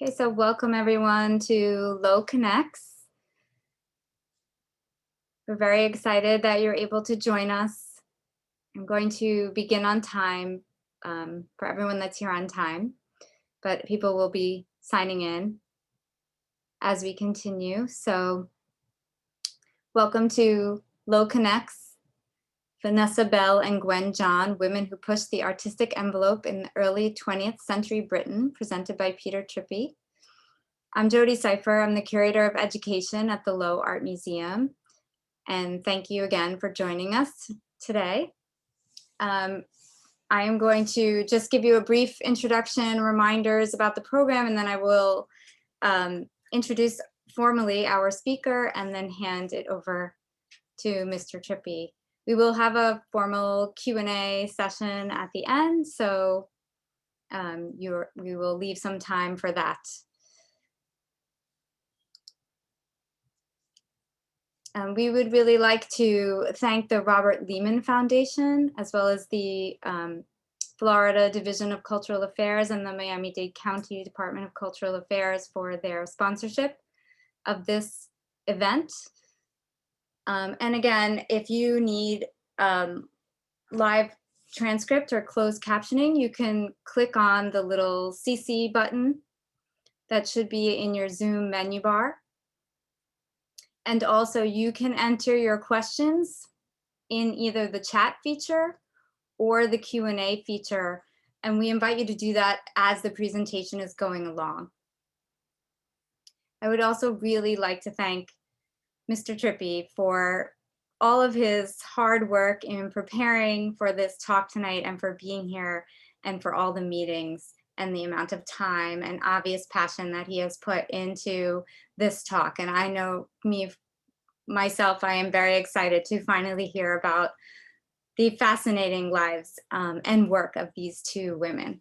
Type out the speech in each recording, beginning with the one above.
Okay, so welcome everyone to Lowe Connects. We're very excited that you're able to join us. I'm going to begin on time for everyone that's here on time, but people will be signing in as we continue. So welcome to Lowe Connects, Vanessa Bell and Gwen John, Women Who Pushed the Artistic Envelope in the Early 20th Century Britain, presented by Peter Trippi. I'm Jody Seifer. I'm the Curator of Education at the Lowe Art Museum. And thank you again for joining us today. I am going to just give you a brief introduction, reminders about the program, and then I will introduce formally our speaker and then hand it over to Mr. Trippi. We will have a formal Q&A session at the end, so we will leave some time for that. We would really like to thank the Robert Lehman Foundation, as well as the Florida Division of Cultural Affairs and the Miami-Dade County Department of Cultural Affairs for their sponsorship of this event. And again, if you need live transcript or closed captioning, you can click on the little CC button that should be in your Zoom menu bar. And also you can enter your questions in either the chat feature or the Q&A feature. And we invite you to do that as the presentation is going along. I would also really like to thank Mr. Trippi for all of his hard work in preparing for this talk tonight and for being here and for all the meetings and the amount of time and obvious passion that he has put into this talk. And I know myself, I am very excited to finally hear about the fascinating lives and work of these two women.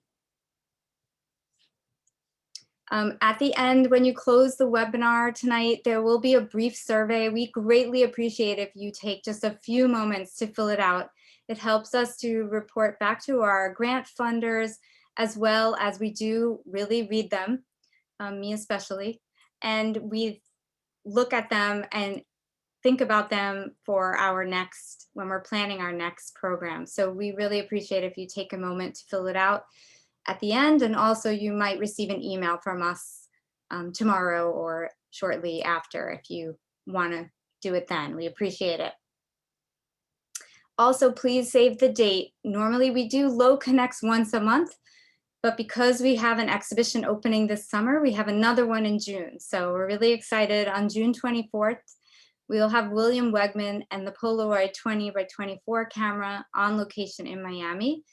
At the end, when you close the webinar tonight, there will be a brief survey. We greatly appreciate if you take just a few moments to fill it out. It helps us to report back to our grant funders, as well as we do really read them, me especially, and we look at them and think about them for our next, when we're planning our next program. So we really appreciate if you take a moment to fill it out at the end, and also you might receive an email from us tomorrow or shortly after if you want to do it then. We appreciate it. Also, please save the date. Normally we do Lowe Connects once a month, but because we have an exhibition opening this summer, we have another one in June. So we're really excited. On June 24th, we'll have William Wegman and the Polaroid 20x24 camera on location in Miami.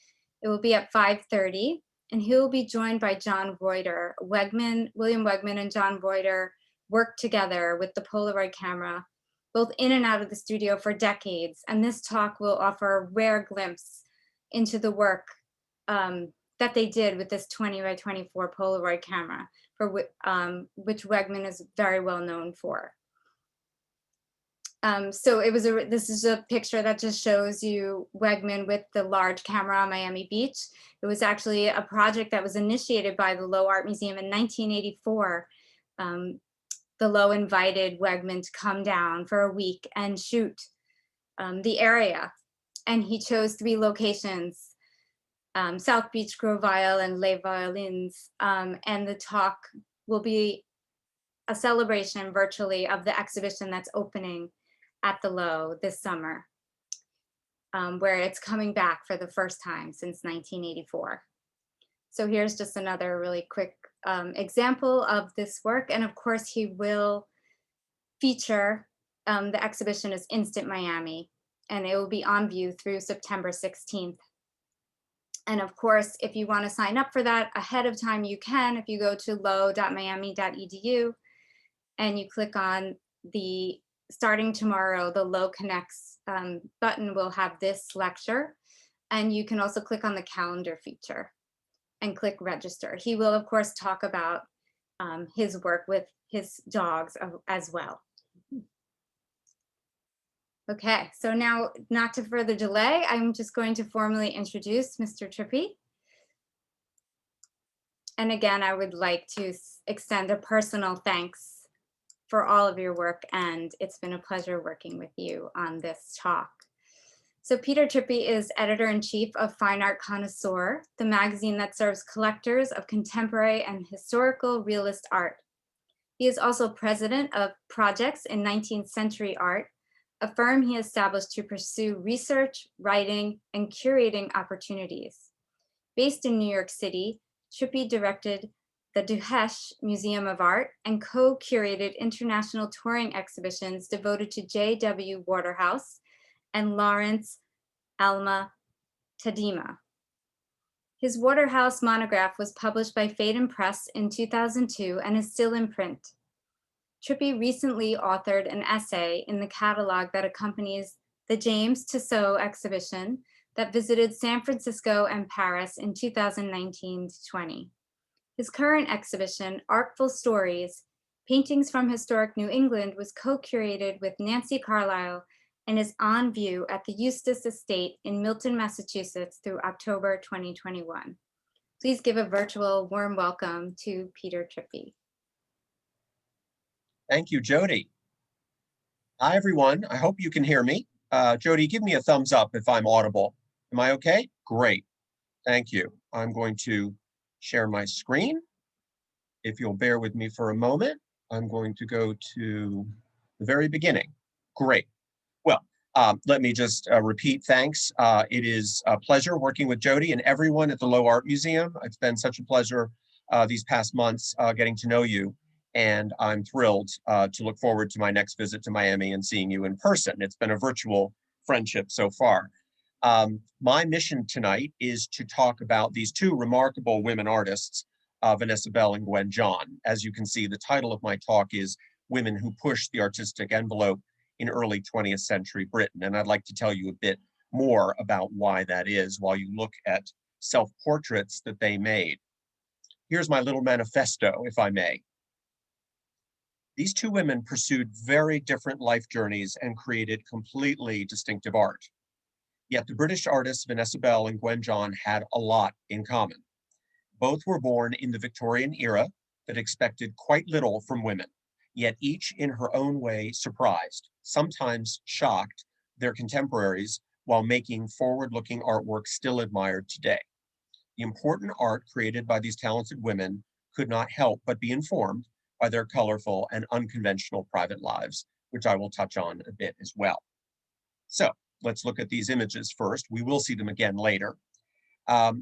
It will be at 5:30. And he will be joined by John Reuter. William Wegman and John Reuter worked together with the Polaroid camera, both in and out of the studio for decades. And this talk will offer a rare glimpse into the work that they did with this 20x24 Polaroid camera, for which Wegman is very well known for. So this is a picture that just shows you Wegman with the large camera on Miami Beach. It was actually a project that was initiated by the Lowe Art Museum in 1984. The Lowe invited Wegman to come down for a week and shoot the area. And he chose 3 locations, South Beach, Grove Isle, and Les Violines. And the talk will be a celebration virtually of the exhibition that's opening at the Lowe this summer, where it's coming back for the first time since 1984. So here's just another really quick example of this work. And of course, he will feature, the exhibition is Instant Miami, and it will be on view through September 16th. And of course, if you want to sign up for that ahead of time, you can. If you go to lowe.miami.edu and you click on the starting tomorrow, the Lowe Connects button will have this lecture. And you can also click on the calendar feature and click register. He will, of course, talk about his work with his dogs as well. Okay, so now, not to further delay, I'm just going to formally introduce Mr. Trippi. And again, I would like to extend a personal thanks for all of your work, and it's been a pleasure working with you on this talk. So Peter Trippi is editor-in-chief of Fine Art Connoisseur, the magazine that serves collectors of contemporary and historical realist art. He is also president of Projects in 19th Century Art, a firm he established to pursue research, writing, and curating opportunities. Based in New York City, Trippi directed the Duhesh Museum of Art and co-curated international touring exhibitions devoted to J.W. Waterhouse and Lawrence Alma Tadema. His Waterhouse monograph was published by Phaidon Press in 2002 and is still in print. Trippi recently authored an essay in the catalog that accompanies the James Tissot exhibition that visited San Francisco and Paris in 2019-20. His current exhibition, Artful Stories, Paintings from Historic New England, was co-curated with Nancy Carlisle and is on view at the Eustis Estate in Milton, Massachusetts through October 2021. Please give a virtual warm welcome to Peter Trippi. Thank you, Jody. Hi, everyone. I hope you can hear me. Jody, give me a thumbs up if I'm audible. Am I okay? Great. Thank you. I'm going to share my screen. If you'll bear with me for a moment, I'm going to go to the very beginning. Great. Well, let me just repeat thanks. It is a pleasure working with Jody and everyone at the Lowe Art Museum. It's been such a pleasure these past months getting to know you. And I'm thrilled to look forward to my next visit to Miami and seeing you in person. It's been a virtual friendship so far. My mission tonight is to talk about these two remarkable women artists, Vanessa Bell and Gwen John. As you can see, the title of my talk is Women Who Pushed the Artistic Envelope in Early 20th Century Britain. And I'd like to tell you a bit more about why that is while you look at self-portraits that they made. Here's my little manifesto, if I may. These two women pursued very different life journeys and created completely distinctive art. Yet the British artists Vanessa Bell and Gwen John had a lot in common. Both were born in the Victorian era that expected quite little from women, yet each in her own way surprised, sometimes shocked, their contemporaries while making forward-looking artwork still admired today. The important art created by these talented women could not help but be informed by their colorful and unconventional private lives, which I will touch on a bit as well. So let's look at these images first. We will see them again later.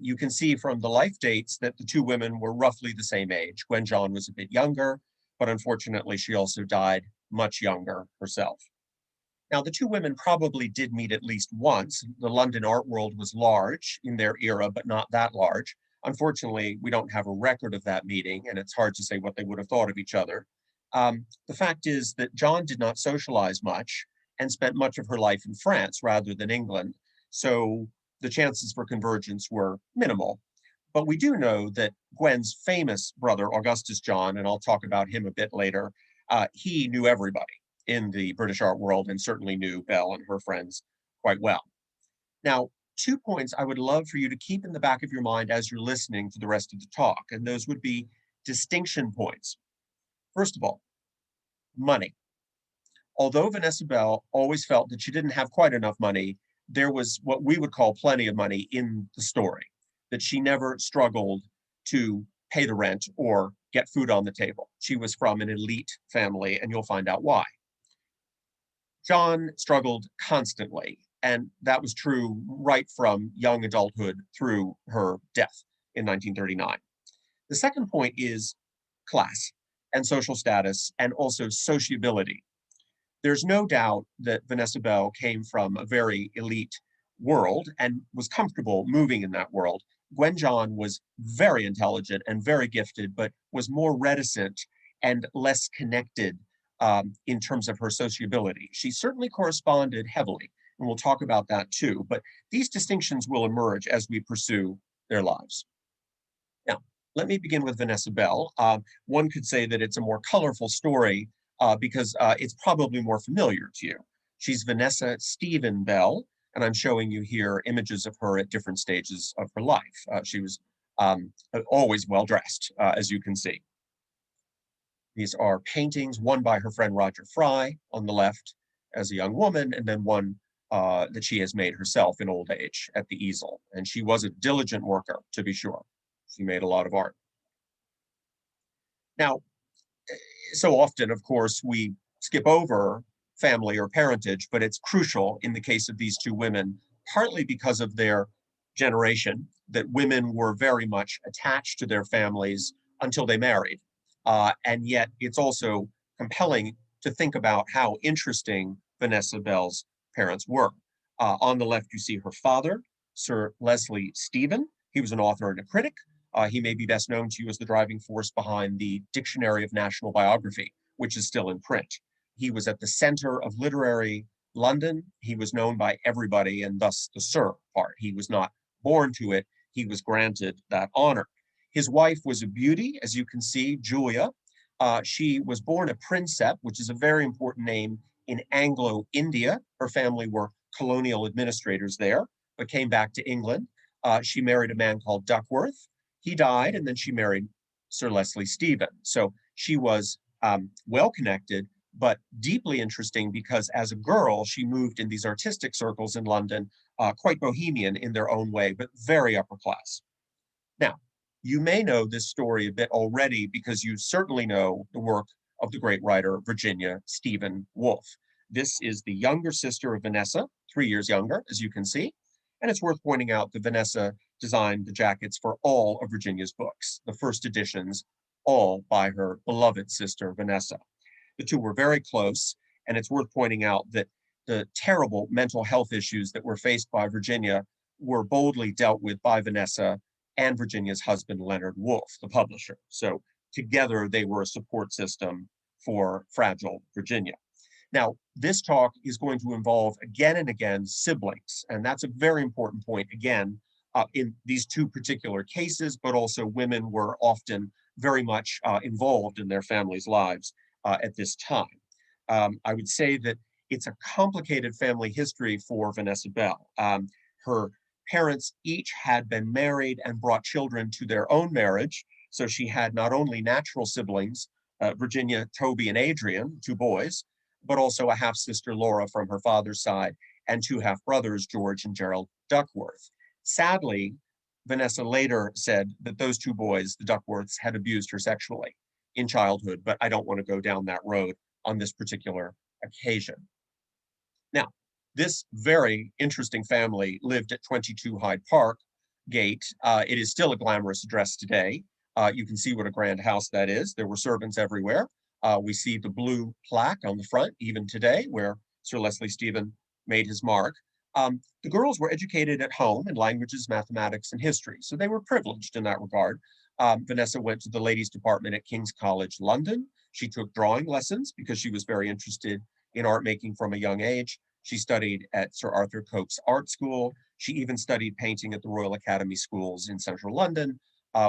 You can see from the life dates that the two women were roughly the same age. Gwen John was a bit younger, but unfortunately she also died much younger herself. Now, the two women probably did meet at least once. The London art world was large in their era, but not that large. Unfortunately, we don't have a record of that meeting, and it's hard to say what they would have thought of each other. The fact is that John did not socialize much and spent much of her life in France rather than England, so the chances for convergence were minimal. But we do know that Gwen's famous brother, Augustus John, and I'll talk about him a bit later, he knew everybody in the British art world and certainly knew Belle and her friends quite well. Now, 2 points I would love for you to keep in the back of your mind as you're listening to the rest of the talk, and those would be distinction points. First of all, money. Although Vanessa Bell always felt that she didn't have quite enough money, there was what we would call plenty of money in the story, that she never struggled to pay the rent or get food on the table. She was from an elite family, and you'll find out why. John struggled constantly, and that was true right from young adulthood through her death in 1939. The second point is class and social status and also sociability. There's no doubt that Vanessa Bell came from a very elite world and was comfortable moving in that world. Gwen John was very intelligent and very gifted, but was more reticent and less connected in terms of her sociability. She certainly corresponded heavily, and we'll talk about that too, but these distinctions will emerge as we pursue their lives. Now, let me begin with Vanessa Bell. One could say that it's a more colorful story because it's probably more familiar to you. She's Vanessa Stephen Bell, and I'm showing you here images of her at different stages of her life. She was always well-dressed, as you can see. These are paintings, one by her friend Roger Fry on the left as a young woman, and then one that she has made herself in old age at the easel. And she was a diligent worker, to be sure. She made a lot of art. Now, so often, of course, we skip over family or parentage, but it's crucial in the case of these two women, partly because of their generation, that women were very much attached to their families until they married. And yet it's also compelling to think about how interesting Vanessa Bell's parents were. On the left, you see her father, Sir Leslie Stephen. He was an author and a critic. He may be best known to you as the driving force behind the Dictionary of National Biography, which is still in print. He was at the center of literary London. He was known by everybody, and thus the Sir part. He was not born to it, he was granted that honor. His wife was a beauty, as you can see, Julia. She was born a Princep, which is a very important name in Anglo-India. Her family were colonial administrators there, but came back to England. She married a man called Duckworth. He died, and then she married Sir Leslie Stephen. So she was well connected, but deeply interesting because as a girl, she moved in these artistic circles in London, quite bohemian in their own way, but very upper class. Now, you may know this story a bit already because you certainly know the work of the great writer Virginia Stephen Woolf. This is the younger sister of Vanessa, 3 years younger, as you can see. And it's worth pointing out that Vanessa designed the jackets for all of Virginia's books, the first editions, all by her beloved sister, Vanessa. The two were very close, and it's worth pointing out that the terrible mental health issues that were faced by Virginia were boldly dealt with by Vanessa and Virginia's husband, Leonard Woolf, the publisher. So together they were a support system for fragile Virginia. Now, this talk is going to involve again and again siblings, and that's a very important point again in these two particular cases, but also women were often very much involved in their families' lives at this time. I would say that it's a complicated family history for Vanessa Bell. Her parents each had been married and brought children to their own marriage, so she had not only natural siblings, Virginia, Toby, and Adrian, two boys, but also a half-sister, Laura, from her father's side, and two half-brothers, George and Gerald Duckworth. Sadly, Vanessa later said that those two boys, the Duckworths, had abused her sexually in childhood, but I don't want to go down that road on this particular occasion. Now, this very interesting family lived at 22 Hyde Park Gate. It is still a glamorous address today. You can see what a grand house that is. There were servants everywhere. We see the blue plaque on the front, even today, where Sir Leslie Stephen made his mark. The girls were educated at home in languages, mathematics, and history, so they were privileged in that regard. Vanessa went to the ladies' department at King's College, London. She took drawing lessons because she was very interested in art making from a young age. She studied at Sir Arthur Coke's art school. She even studied painting at the Royal Academy schools in central London,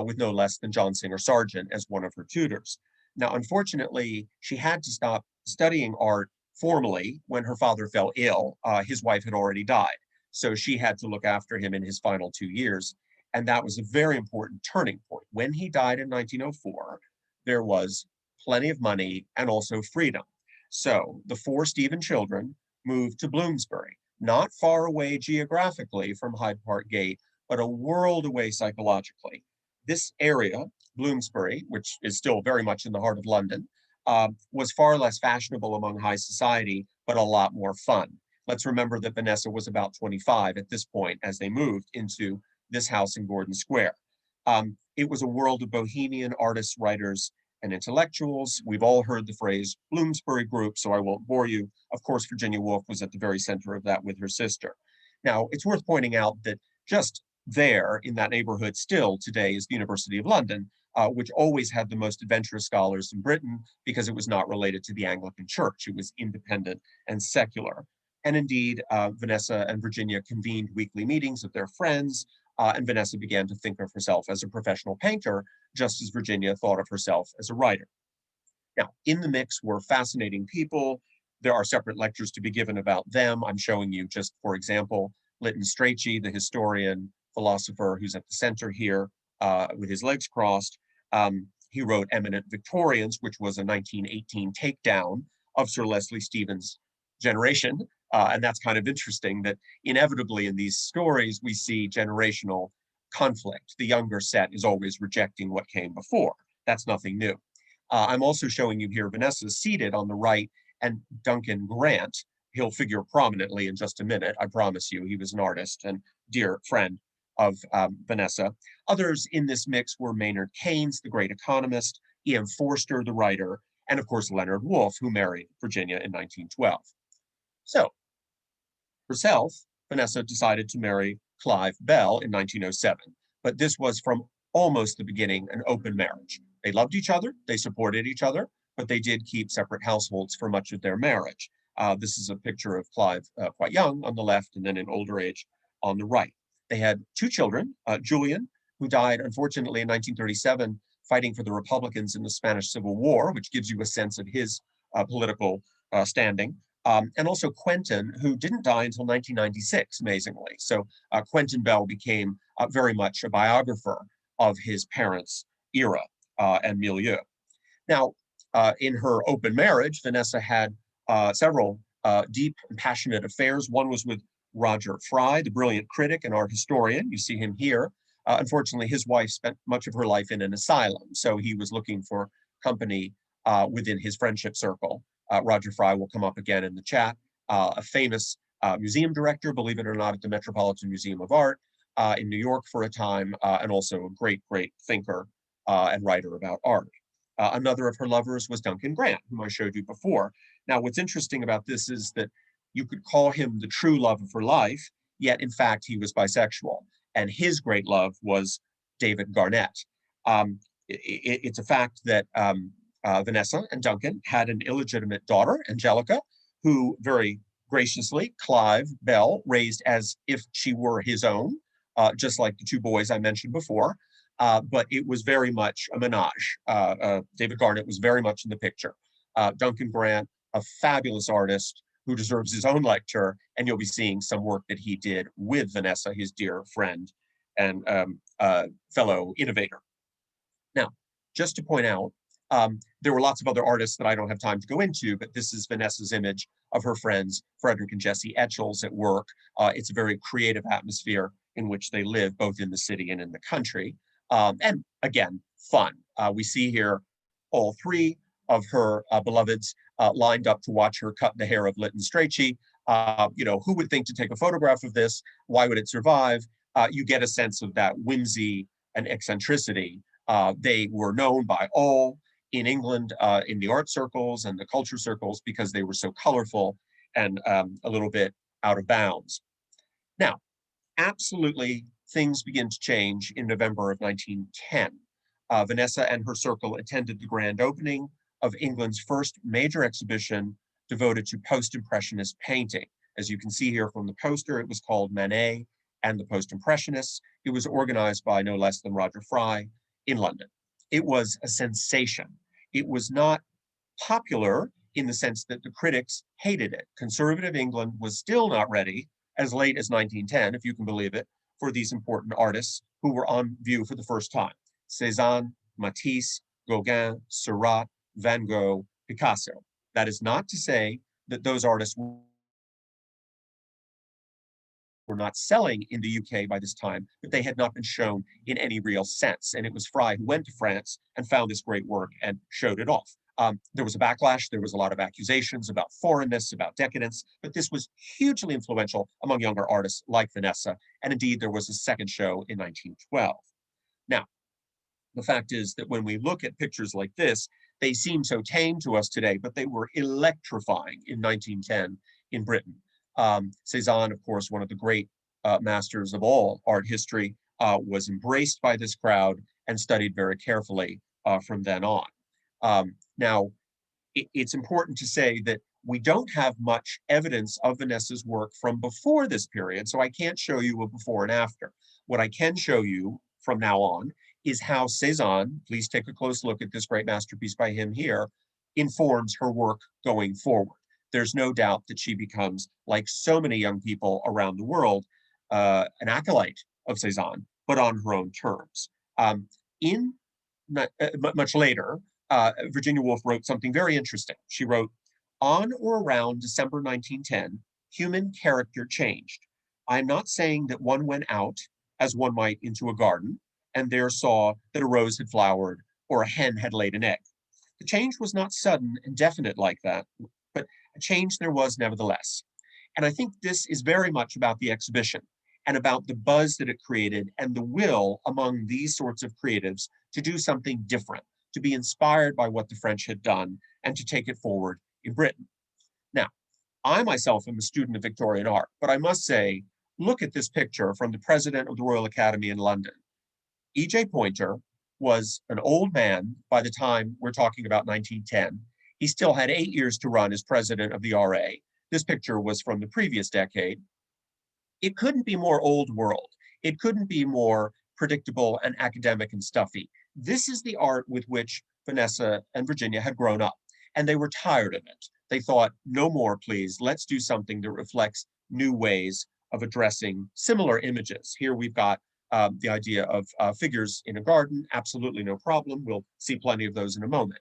with no less than John Singer Sargent as one of her tutors. Now, unfortunately, she had to stop studying art formally when her father fell ill. His wife had already died, so she had to look after him in his final 2 years. And that was a very important turning point. When he died in 1904, there was plenty of money and also freedom. So the four Stephen children moved to Bloomsbury, not far away geographically from Hyde Park Gate, but a world away psychologically. This area, Bloomsbury, which is still very much in the heart of London, was far less fashionable among high society, but a lot more fun. Let's remember that Vanessa was about 25 at this point as they moved into this house in Gordon Square. It was a world of bohemian artists, writers, and intellectuals. We've all heard the phrase Bloomsbury Group, so I won't bore you. Of course, Virginia Woolf was at the very center of that with her sister. Now, it's worth pointing out that just there in that neighborhood still today is the University of London, which always had the most adventurous scholars in Britain because it was not related to the Anglican Church. It was independent and secular. And indeed, Vanessa and Virginia convened weekly meetings of their friends, and Vanessa began to think of herself as a professional painter, just as Virginia thought of herself as a writer. Now, in the mix were fascinating people. There are separate lectures to be given about them. I'm showing you just, for example, Lytton Strachey, the historian, philosopher who's at the center here with his legs crossed. He wrote Eminent Victorians, which was a 1918 takedown of Sir Leslie Stephen's generation. And that's kind of interesting that inevitably in these stories, we see generational conflict. The younger set is always rejecting what came before. That's nothing new. I'm also showing you here Vanessa seated on the right and Duncan Grant. He'll figure prominently in just a minute, I promise you. He was an artist and dear friend of Vanessa. Others in this mix were Maynard Keynes, the great economist, E.M. Forster, the writer, and of course Leonard Woolf, who married Virginia in 1912. So, herself, Vanessa decided to marry Clive Bell in 1907, but this was from almost the beginning an open marriage. They loved each other, they supported each other, but they did keep separate households for much of their marriage. This is a picture of Clive quite young on the left and then in older age on the right. They had two children, Julian, who died unfortunately in 1937 fighting for the Republicans in the Spanish Civil War, which gives you a sense of his political standing. And also Quentin, who didn't die until 1996, amazingly. So Quentin Bell became very much a biographer of his parents' era and milieu. Now, in her open marriage, Vanessa had several deep and passionate affairs. One was with Roger Fry, the brilliant critic and art historian. You see him here. Unfortunately, his wife spent much of her life in an asylum, so he was looking for company within his friendship circle. Roger Fry will come up again in the chat. A famous museum director, believe it or not, at the Metropolitan Museum of Art in New York for a time, and also a great, great thinker and writer about art. Another of her lovers was Duncan Grant, whom I showed you before. Now, what's interesting about this is that you could call him the true love of her life, yet in fact, he was bisexual. And his great love was David Garnett. It's a fact that Vanessa and Duncan had an illegitimate daughter, Angelica, who very graciously Clive Bell raised as if she were his own, just like the two boys I mentioned before. But it was very much a menage. David Garnett was very much in the picture. Duncan Grant, a fabulous artist who deserves his own lecture, and you'll be seeing some work that he did with Vanessa, his dear friend and fellow innovator. Now, just to point out, there were lots of other artists that I don't have time to go into, but this is Vanessa's image of her friends, Frederick and Jessie Etchells at work. It's a very creative atmosphere in which they live, both in the city and in the country. And again, fun. We see here all three of her beloveds lined up to watch her cut the hair of Lytton Strachey. Who would think to take a photograph of this? Why would it survive? You get a sense of that whimsy and eccentricity. They were known by all in England in the art circles and the culture circles because they were so colorful and a little bit out of bounds. Now, absolutely, things begin to change in November of 1910. Vanessa and her circle attended the grand opening of England's first major exhibition devoted to post-impressionist painting. As you can see here from the poster, it was called Manet and the Post-Impressionists. It was organized by no less than Roger Fry in London. It was a sensation. It was not popular in the sense that the critics hated it. Conservative England was still not ready, as late as 1910, if you can believe it, for these important artists who were on view for the first time. Cézanne, Matisse, Gauguin, Seurat, Van Gogh, Picasso. That is not to say that those artists were not selling in the UK by this time, but they had not been shown in any real sense. And it was Fry who went to France and found this great work and showed it off. There was a backlash. There was a lot of accusations about foreignness, about decadence, but this was hugely influential among younger artists like Vanessa. And indeed, there was a second show in 1912. Now, the fact is that when we look at pictures like this, they seem so tame to us today, but they were electrifying in 1910 in Britain. Cézanne, of course, one of the great masters of all art history, was embraced by this crowd and studied very carefully from then on. Now, it's important to say that we don't have much evidence of Vanessa's work from before this period, so I can't show you a before and after. What I can show you from now on is how Cézanne, please take a close look at this great masterpiece by him here, informs her work going forward. There's no doubt that she becomes, like so many young people around the world, an acolyte of Cézanne, but on her own terms. In much later, Virginia Woolf wrote something very interesting. She wrote, on or around December 1910, human character changed. I am not saying that one went out, as one might into a garden, and there saw that a rose had flowered or a hen had laid an egg. The change was not sudden and definite like that, but a change there was nevertheless. And I think this is very much about the exhibition and about the buzz that it created and the will among these sorts of creatives to do something different, to be inspired by what the French had done and to take it forward in Britain. Now, I myself am a student of Victorian art, but I must say, look at this picture from the president of the Royal Academy in London. E.J. Poynter was an old man by the time we're talking about 1910. He still had 8 years to run as president of the RA. This picture was from the previous decade. It couldn't be more old world. It couldn't be more predictable and academic and stuffy. This is the art with which Vanessa and Virginia had grown up, and they were tired of it. They thought, no more, please. Let's do something that reflects new ways of addressing similar images. Here we've got the idea of figures in a garden, absolutely no problem. We'll see plenty of those in a moment.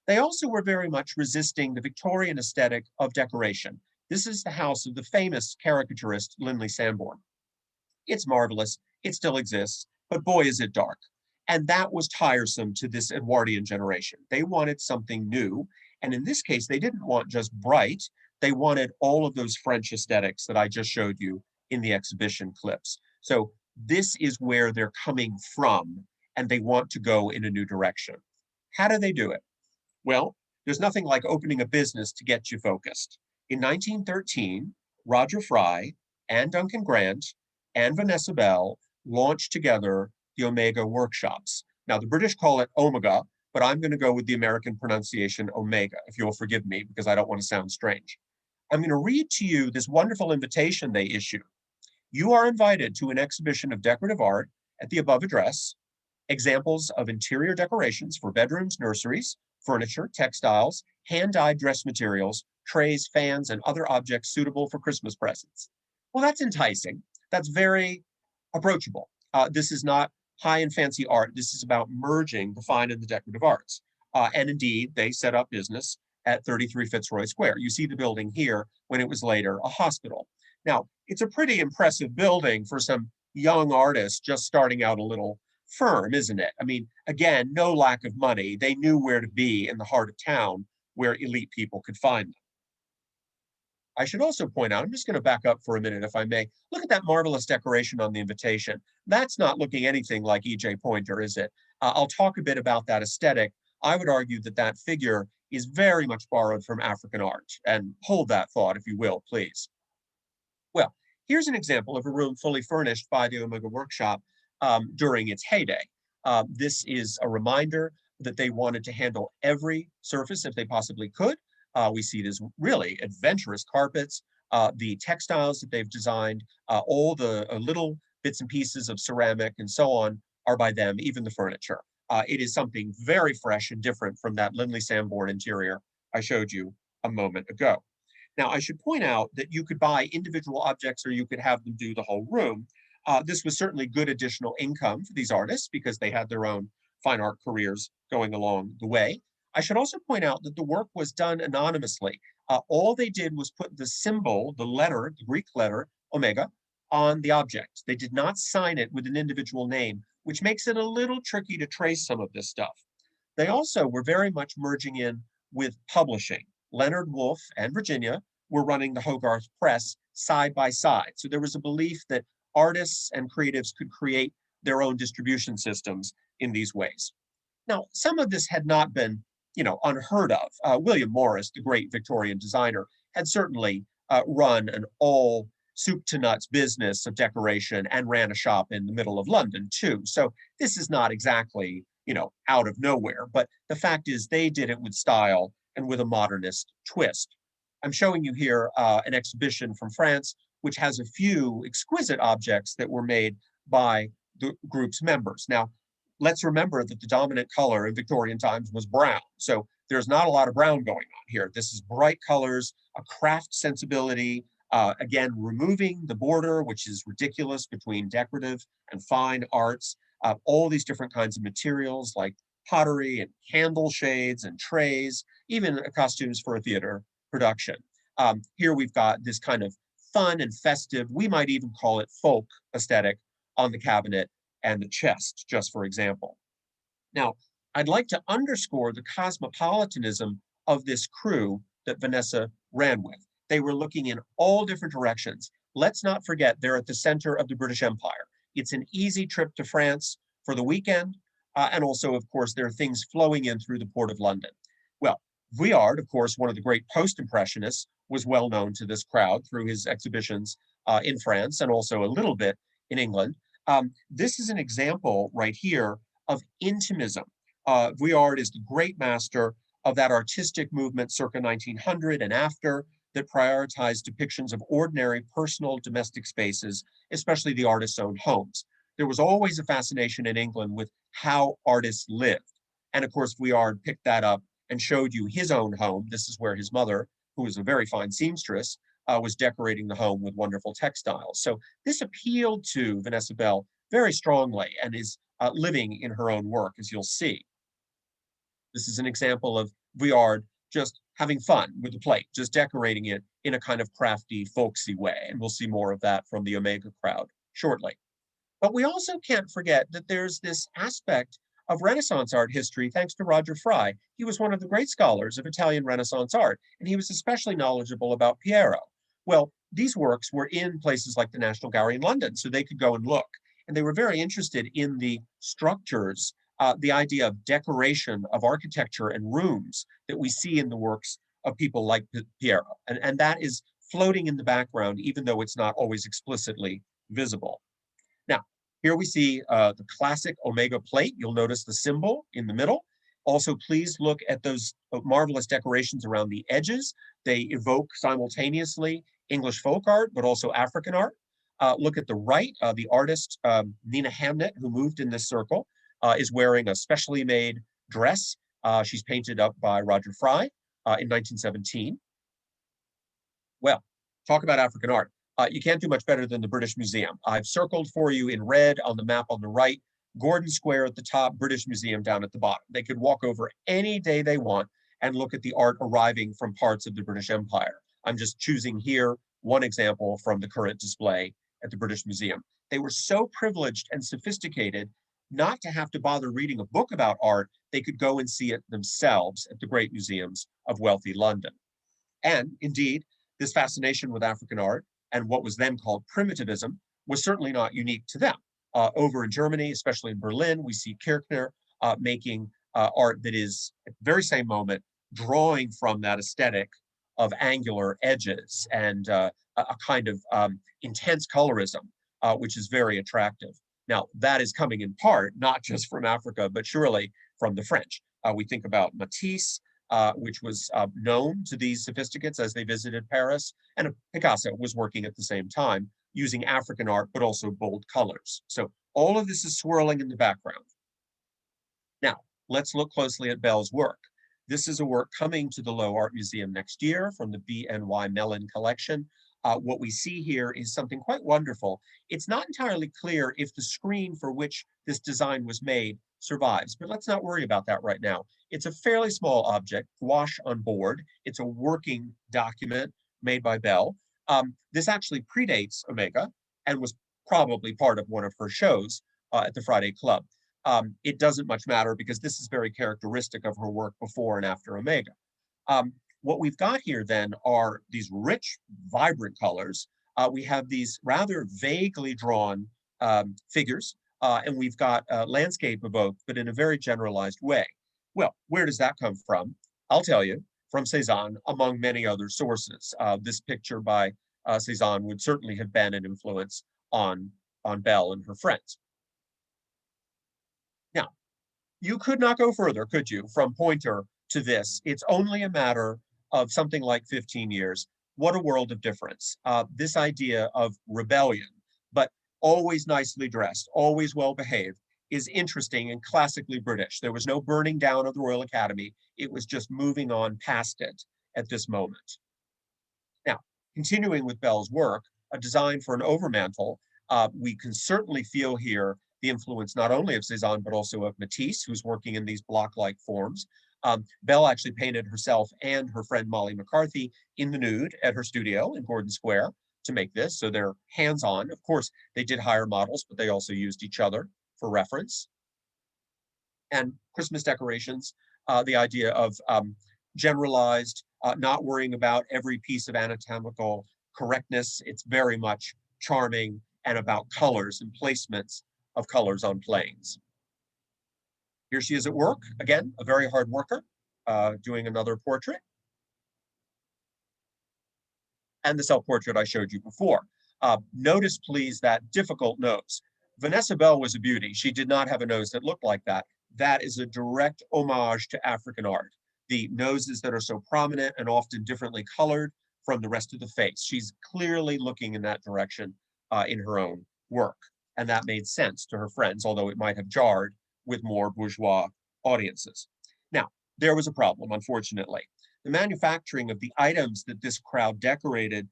They also were very much resisting the Victorian aesthetic of decoration. This is the house of the famous caricaturist Linley Sanborn. It's marvelous, it still exists, but boy, is it dark. And that was tiresome to this Edwardian generation. They wanted something new. And in this case, they didn't want just bright, they wanted all of those French aesthetics that I just showed you in the exhibition clips. So this is where they're coming from, and they want to go in a new direction. How do they do it? Well, there's nothing like opening a business to get you focused. In 1913, Roger Fry and Duncan Grant and Vanessa Bell launched together the Omega workshops. Now, the British call it Omega, but I'm going to go with the American pronunciation Omega, if you'll forgive me, because I don't want to sound strange. I'm going to read to you this wonderful invitation they issued. You are invited to an exhibition of decorative art at the above address, examples of interior decorations for bedrooms, nurseries, furniture, textiles, hand-dyed dress materials, trays, fans, and other objects suitable for Christmas presents. Well, that's enticing. That's very approachable. This is not high and fancy art. This is about merging the fine and the decorative arts. And indeed, they set up business at 33 Fitzroy Square. You see the building here when it was later a hospital. Now, it's a pretty impressive building for some young artists just starting out a little firm, isn't it? I mean, again, no lack of money. They knew where to be in the heart of town where elite people could find them. I should also point out, I'm just going to back up for a minute, if I may. Look at that marvelous decoration on the invitation. That's not looking anything like E.J. Poynter, is it? I'll talk a bit about that aesthetic. I would argue that that figure is very much borrowed from African art. And hold that thought, if you will, please. Well, here's an example of a room fully furnished by the Omega Workshop during its heyday. This is a reminder that they wanted to handle every surface if they possibly could. We see these really adventurous carpets, the textiles that they've designed, all the little bits and pieces of ceramic and so on are by them, even the furniture. It is something very fresh and different from that Linley Sanborn interior I showed you a moment ago. Now, I should point out that you could buy individual objects or you could have them do the whole room. This was certainly good additional income for these artists because they had their own fine art careers going along the way. I should also point out that the work was done anonymously. All they did was put the symbol, the letter, the Greek letter, omega, on the object. They did not sign it with an individual name, which makes it a little tricky to trace some of this stuff. They also were very much merging in with publishing. Leonard Woolf and Virginia were running the Hogarth Press side by side. So there was a belief that artists and creatives could create their own distribution systems in these ways. Now, some of this had not been, unheard of. William Morris, the great Victorian designer, had certainly run an all soup to nuts business of decoration and ran a shop in the middle of London too. So this is not exactly, out of nowhere, but the fact is they did it with style and with a modernist twist. I'm showing you here an exhibition from France, which has a few exquisite objects that were made by the group's members. Now, let's remember that the dominant color in Victorian times was brown. So there's not a lot of brown going on here. This is bright colors, a craft sensibility, again, removing the border, which is ridiculous between decorative and fine arts, all these different kinds of materials like pottery and candle shades and trays, even costumes for a theater production. Here we've got this kind of fun and festive, we might even call it folk aesthetic on the cabinet and the chest, just for example. Now, I'd like to underscore the cosmopolitanism of this crew that Vanessa ran with. They were looking in all different directions. Let's not forget they're at the center of the British Empire. It's an easy trip to France for the weekend, and also, of course, there are things flowing in through the Port of London. Well, Vuillard, of course, one of the great post-impressionists, was well known to this crowd through his exhibitions in France and also a little bit in England. This is an example right here of intimism. Vuillard is the great master of that artistic movement circa 1900 and after that prioritized depictions of ordinary personal domestic spaces, especially the artist's own homes. There was always a fascination in England with how artists lived. And of course, Vuillard picked that up and showed you his own home. This is where his mother, who was a very fine seamstress, was decorating the home with wonderful textiles. So this appealed to Vanessa Bell very strongly and is living in her own work, as you'll see. This is an example of Vuillard just having fun with the plate, just decorating it in a kind of crafty, folksy way. And we'll see more of that from the Omega crowd shortly. But we also can't forget that there's this aspect of Renaissance art history, thanks to Roger Fry. He was one of the great scholars of Italian Renaissance art, and he was especially knowledgeable about Piero. Well, these works were in places like the National Gallery in London, so they could go and look. And they were very interested in the structures, the idea of decoration of architecture and rooms that we see in the works of people like Piero. And that is floating in the background, even though it's not always explicitly visible. Now, here we see the classic Omega plate. You'll notice the symbol in the middle. Also, please look at those marvelous decorations around the edges. They evoke simultaneously English folk art, but also African art. Look at the right, the artist Nina Hamnet, who moved in this circle, is wearing a specially made dress. She's painted up by Roger Fry in 1917. Well, talk about African art. You can't do much better than the British Museum. I've circled for you in red on the map on the right, Gordon Square at the top, British Museum down at the bottom. They could walk over any day they want and look at the art arriving from parts of the British Empire. I'm just choosing here one example from the current display at the British Museum. They were so privileged and sophisticated not to have to bother reading a book about art. They could go and see it themselves at the great museums of wealthy London. And indeed, this fascination with African art and what was then called primitivism was certainly not unique to them. Over in Germany, especially in Berlin, we see Kirchner making art that is, at the very same moment, drawing from that aesthetic of angular edges and a kind of intense colorism, which is very attractive. Now, that is coming in part, not just from Africa, but surely from the French. We think about Matisse, which was known to these sophisticates as they visited Paris, and Picasso was working at the same time using African art, but also bold colors. So all of this is swirling in the background. Now, let's look closely at Bell's work. This is a work coming to the Lowe Art Museum next year from the BNY Mellon collection. What we see here is something quite wonderful. It's not entirely clear if the screen for which this design was made survives, but let's not worry about that right now. It's a fairly small object, gouache on board. It's a working document made by Bell. This actually predates Omega and was probably part of one of her shows at the Friday Club. It doesn't much matter because this is very characteristic of her work before and after Omega. What we've got here then are these rich, vibrant colors. We have these rather vaguely drawn figures, and we've got landscape evoked, but in a very generalized way. Well, where does that come from? I'll tell you, from Cézanne, among many other sources. This picture by Cézanne would certainly have been an influence on Bell and her friends. Now, you could not go further, could you, from Pointer to this? It's only a matter of something like 15 years. What a world of difference. This idea of rebellion, but always nicely dressed, always well behaved, is interesting and classically British. There was no burning down of the Royal Academy. It was just moving on past it at this moment. Now, continuing with Bell's work, a design for an overmantel, we can certainly feel here the influence not only of Cézanne, but also of Matisse, who's working in these block-like forms. Bell actually painted herself and her friend Molly McCarthy in the nude at her studio in Gordon Square to make this, so they're hands-on. Of course, they did hire models, but they also used each other for reference. And Christmas decorations, the idea of generalized, not worrying about every piece of anatomical correctness. It's very much charming and about colors and placements of colors on planes. Here she is at work, again, a very hard worker, doing another portrait. And the self-portrait I showed you before. Notice, please, that difficult nose. Vanessa Bell was a beauty. She did not have a nose that looked like that. That is a direct homage to African art. The noses that are so prominent and often differently colored from the rest of the face. She's clearly looking in that direction in her own work. And that made sense to her friends, although it might have jarred with more bourgeois audiences. Now, there was a problem, unfortunately. The manufacturing of the items that this crowd decorated,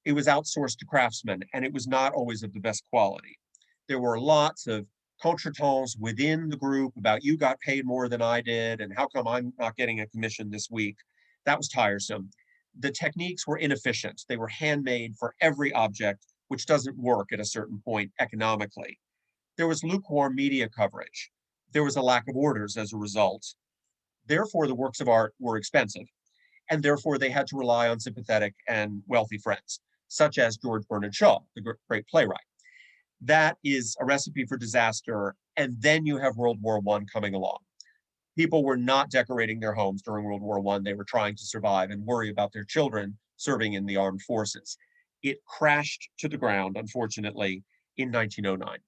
it was outsourced to craftsmen, and it was not always of the best quality. There were lots of contretemps within the group about you got paid more than I did, and how come I'm not getting a commission this week? That was tiresome. The techniques were inefficient. They were handmade for every object, which doesn't work at a certain point economically. There was lukewarm media coverage. There was a lack of orders as a result. Therefore, the works of art were expensive, and therefore they had to rely on sympathetic and wealthy friends, such as George Bernard Shaw, the great playwright. That is a recipe for disaster, and then you have World War I coming along. People were not decorating their homes during World War I. They were trying to survive and worry about their children serving in the armed forces. It crashed to the ground, unfortunately, in 1909.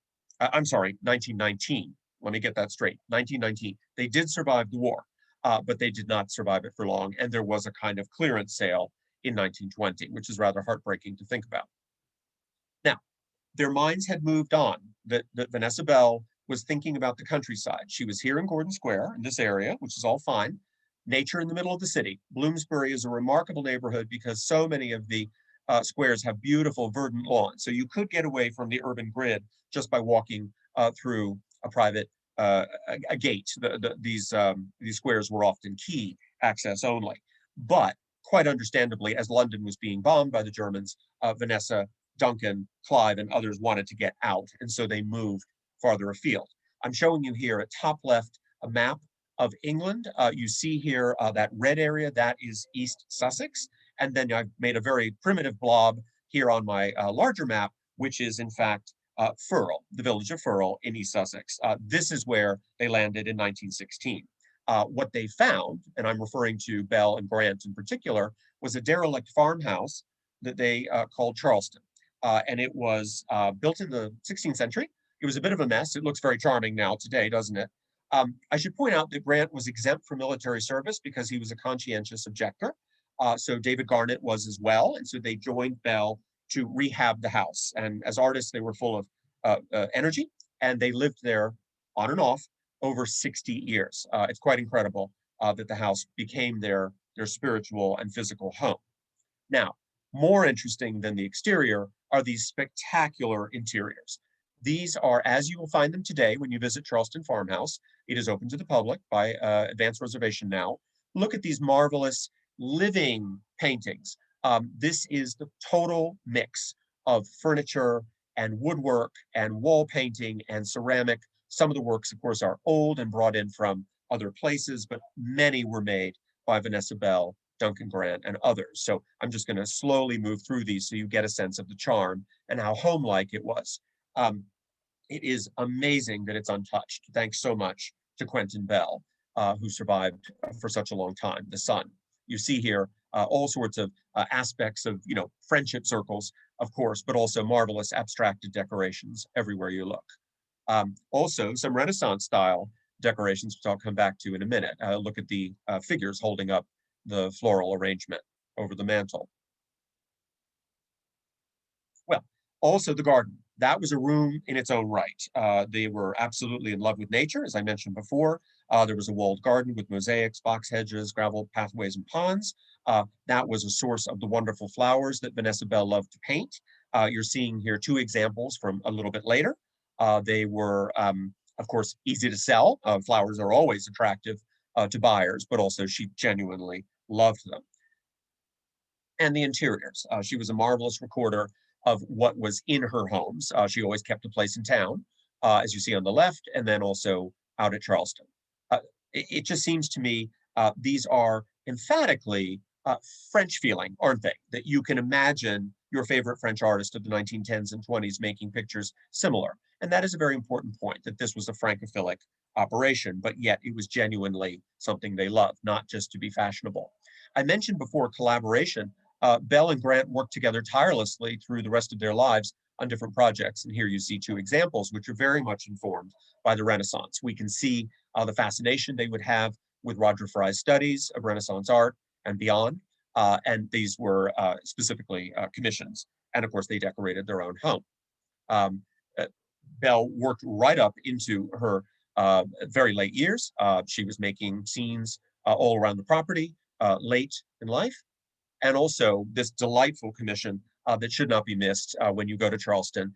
I'm sorry, 1919. Let me get that straight. 1919. They did survive the war, but they did not survive it for long. And there was a kind of clearance sale in 1920, which is rather heartbreaking to think about. Now, their minds had moved on. That Vanessa Bell was thinking about the countryside. She was here in Gordon Square, in this area, which is all fine. Nature in the middle of the city. Bloomsbury is a remarkable neighborhood because so many of the squares have beautiful verdant lawns. So you could get away from the urban grid just by walking through a private a gate. These squares were often key access only. But quite understandably, as London was being bombed by the Germans, Vanessa, Duncan, Clive, and others wanted to get out, and so they moved farther afield. I'm showing you here at top left a map of England. You see here that red area, that is East Sussex. And then I've made a very primitive blob here on my larger map, which is in fact Firle, the village of Firle in East Sussex. This is where they landed in 1916. What they found, and I'm referring to Bell and Grant in particular, was a derelict farmhouse that they called Charleston. And it was built in the 16th century. It was a bit of a mess. It looks very charming now today, doesn't it? I should point out that Grant was exempt from military service because he was a conscientious objector. So David Garnett was as well. And so they joined Bell to rehab the house. And as artists, they were full of energy, and they lived there on and off over 60 years. It's quite incredible that the house became their spiritual and physical home. Now, more interesting than the exterior are these spectacular interiors. These are, as you will find them today when you visit Charleston Farmhouse. It is open to the public by advance reservation now. Look at these marvelous living paintings. This is the total mix of furniture and woodwork and wall painting and ceramic. Some of the works, of course, are old and brought in from other places, but many were made by Vanessa Bell, Duncan Grant, and others. So I'm just going to slowly move through these so you get a sense of the charm and how home-like it was. It is amazing that it's untouched. Thanks so much to Quentin Bell, who survived for such a long time, the son. You see here all sorts of aspects of, friendship circles, of course, but also marvelous abstracted decorations everywhere you look. Also, some Renaissance style decorations, which I'll come back to in a minute. Look at the figures holding up the floral arrangement over the mantle. Well, also the garden. That was a room in its own right. They were absolutely in love with nature, as I mentioned before. There was a walled garden with mosaics, box hedges, gravel pathways, and ponds. That was a source of the wonderful flowers that Vanessa Bell loved to paint. You're seeing here two examples from a little bit later. They were, of course, easy to sell. Flowers are always attractive to buyers, but also she genuinely loved them. And the interiors. She was a marvelous recorder of what was in her homes. She always kept a place in town, as you see on the left, and then also out at Charleston. It just seems to me these are emphatically French feeling, aren't they? That you can imagine your favorite French artist of the 1910s and 20s making pictures similar. And that is a very important point, that this was a Francophilic operation, but yet it was genuinely something they loved, not just to be fashionable. I mentioned before collaboration. Bell and Grant worked together tirelessly through the rest of their lives on different projects. And here you see two examples, which are very much informed by the Renaissance. We can see the fascination they would have with Roger Fry's studies of Renaissance art and beyond. And these were specifically commissions. And of course, they decorated their own home. Um, Bell worked right up into her very late years. She was making scenes all around the property late in life. And also this delightful commission that should not be missed when you go to Charleston.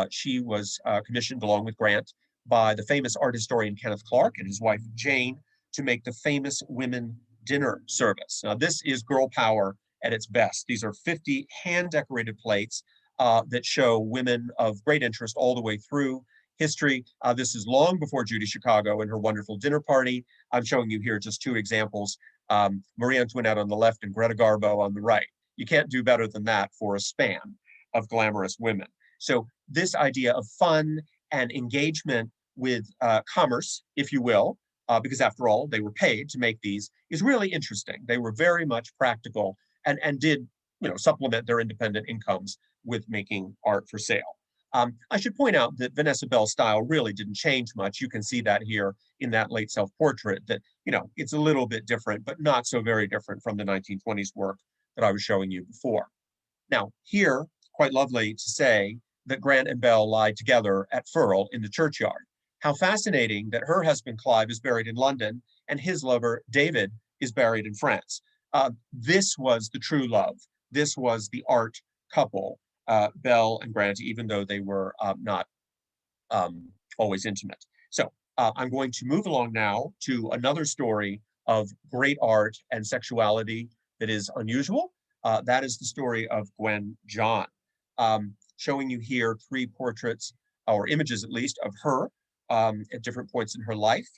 She was commissioned along with Grant by the famous art historian Kenneth Clark and his wife Jane to make the famous women dinner service. Now this is girl power at its best. These are 50 hand-decorated plates that show women of great interest all the way through history. This is long before Judy Chicago and her wonderful dinner party. I'm showing you here just two examples. Marie Antoinette on the left and Greta Garbo on the right. You can't do better than that for a span of glamorous women. So this idea of fun and engagement with commerce, if you will, because after all, they were paid to make these, is really interesting. They were very much practical and did, supplement their independent incomes with making art for sale. I should point out that Vanessa Bell's style really didn't change much. You can see that here in that late self-portrait that, it's a little bit different, but not so very different from the 1920s work that I was showing you before. Now, here, quite lovely to say that Grant and Bell lie together at Firle in the churchyard. How fascinating that her husband, Clive, is buried in London and his lover, David, is buried in France. This was the true love. This was the art couple. Bell and Grant, even though they were not always intimate. So I'm going to move along now to another story of great art and sexuality that is unusual. That is the story of Gwen John. Showing you here three portraits, or images at least, of her at different points in her life.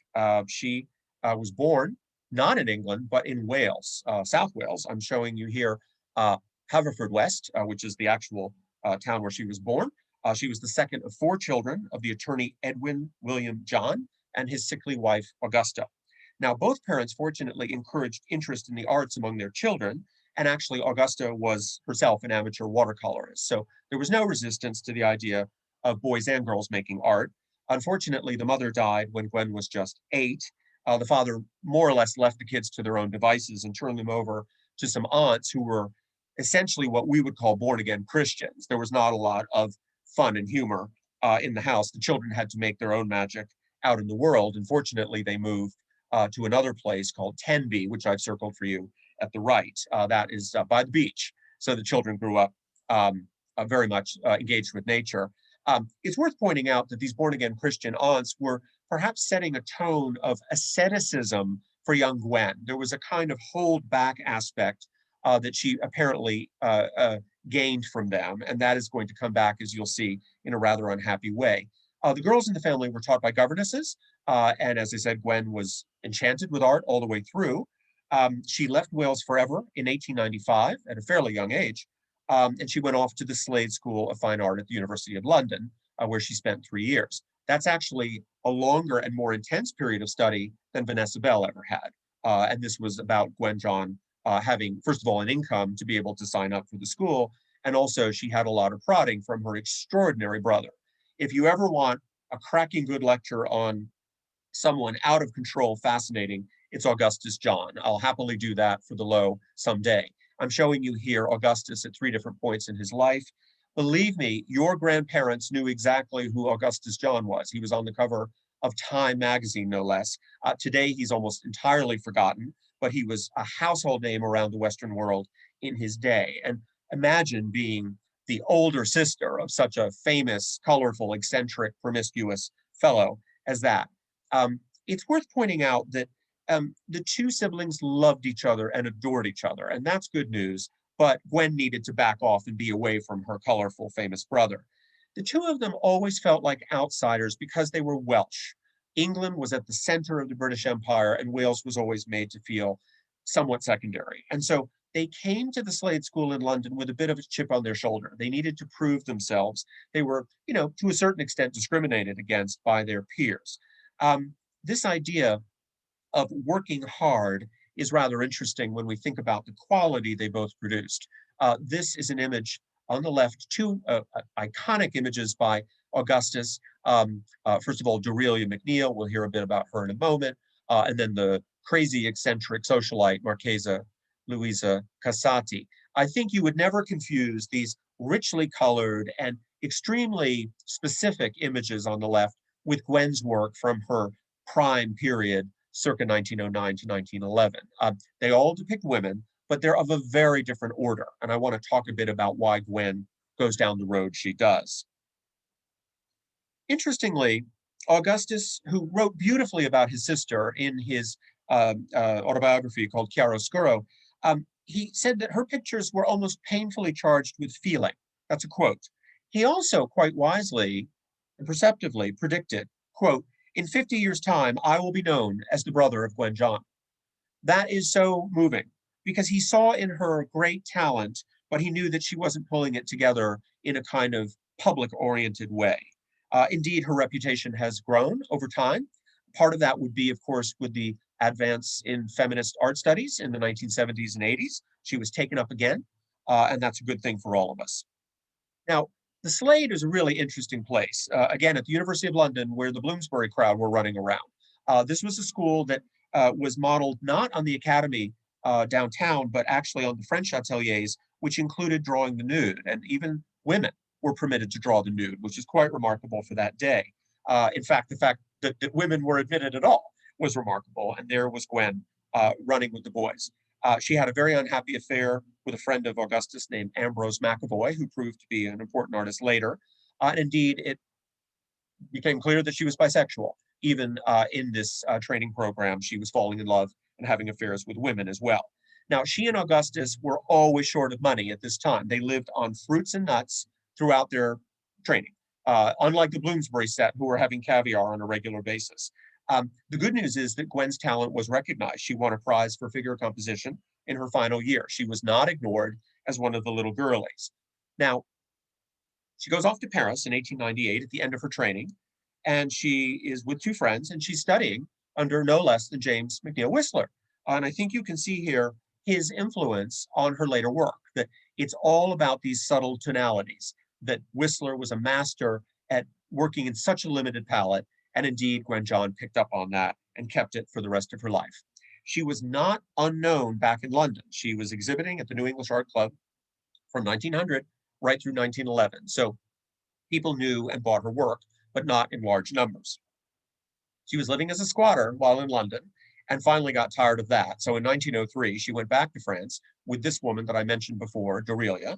She was born not in England, but in Wales, South Wales. I'm showing you here Haverfordwest, which is the actual town where she was born. She was the second of four children of the attorney Edwin William John and his sickly wife, Augusta. Now, both parents fortunately encouraged interest in the arts among their children, and actually Augusta was herself an amateur watercolorist. So there was no resistance to the idea of boys and girls making art. Unfortunately, the mother died when Gwen was just 8. The father more or less left the kids to their own devices and turned them over to some aunts who were essentially what we would call born-again Christians. There was not a lot of fun and humor in the house. The children had to make their own magic out in the world. And fortunately, they moved to another place called Tenby, which I've circled for you at the right. That is by the beach. So the children grew up very much engaged with nature. It's worth pointing out that these born-again Christian aunts were perhaps setting a tone of asceticism for young Gwen. There was a kind of hold-back aspect that she apparently gained from them, and that is going to come back, as you'll see, in a rather unhappy way. The girls in the family were taught by governesses, and as I said, Gwen was enchanted with art all the way through. She left Wales forever in 1895 at a fairly young age, and she went off to the Slade School of Fine Art at the University of London, where she spent 3 years. That's actually a longer and more intense period of study than Vanessa Bell ever had. And this was about Gwen John having, first of all, an income to be able to sign up for the school. And also she had a lot of prodding from her extraordinary brother. If you ever want a cracking good lecture on someone out of control, fascinating, it's Augustus John. I'll happily do that for the Lowe someday. I'm showing you here Augustus at 3 different points in his life. Believe me, your grandparents knew exactly who Augustus John was. He was on the cover of Time magazine, no less. Today, he's almost entirely forgotten, but he was a household name around the Western world in his day. And imagine being the older sister of such a famous, colorful, eccentric, promiscuous fellow as that. It's worth pointing out that the two siblings loved each other and adored each other, and that's good news, but Gwen needed to back off and be away from her colorful, famous brother. The two of them always felt like outsiders because they were Welsh. England was at the center of the British Empire, and Wales was always made to feel somewhat secondary. And so they came to the Slade School in London with a bit of a chip on their shoulder. They needed to prove themselves. They were, to a certain extent, discriminated against by their peers. This idea of working hard is rather interesting when we think about the quality they both produced. This is an image on the left, two iconic images by Augustus. First of all, Dorelia MacNeill, we'll hear a bit about her in a moment, and then the crazy eccentric socialite Marchesa Luisa Casati. I think you would never confuse these richly colored and extremely specific images on the left with Gwen's work from her prime period, circa 1909 to 1911. They all depict women, but they're of a very different order. And I want to talk a bit about why Gwen goes down the road she does. Interestingly, Augustus, who wrote beautifully about his sister in his autobiography called Chiaroscuro, he said that her pictures were almost painfully charged with feeling. That's a quote. He also quite wisely and perceptively predicted, quote, "In 50 years' time, I will be known as the brother of Gwen John." That is so moving because he saw in her great talent, but he knew that she wasn't pulling it together in a kind of public-oriented way. Indeed, her reputation has grown over time. Part of that would be, of course, with the advance in feminist art studies in the 1970s and 80s. She was taken up again, and that's a good thing for all of us. Now, the Slade is a really interesting place. Again, at the University of London, where the Bloomsbury crowd were running around. This was a school that was modeled not on the academy downtown, but actually on the French ateliers, which included drawing the nude, and even women were permitted to draw the nude, which is quite remarkable for that day. In fact, the fact that women were admitted at all was remarkable, and there was Gwen running with the boys. She had a very unhappy affair with a friend of Augustus named Ambrose McAvoy, who proved to be an important artist later. And indeed, it became clear that she was bisexual. Even in this training program, she was falling in love and having affairs with women as well. Now, she and Augustus were always short of money at this time. They lived on fruits and nuts throughout their training, unlike the Bloomsbury set, who were having caviar on a regular basis. The good news is that Gwen's talent was recognized. She won a prize for figure composition in her final year. She was not ignored as one of the little girlies. Now, she goes off to Paris in 1898 at the end of her training, and she is with two friends, and she's studying under no less than James McNeill Whistler. And I think you can see here his influence on her later work, that it's all about these subtle tonalities, that Whistler was a master at working in such a limited palette. And indeed, Gwen John picked up on that and kept it for the rest of her life. She was not unknown back in London. She was exhibiting at the New English Art Club from 1900 right through 1911. So people knew and bought her work, but not in large numbers. She was living as a squatter while in London and finally got tired of that. So in 1903, she went back to France with this woman that I mentioned before, Dorelia.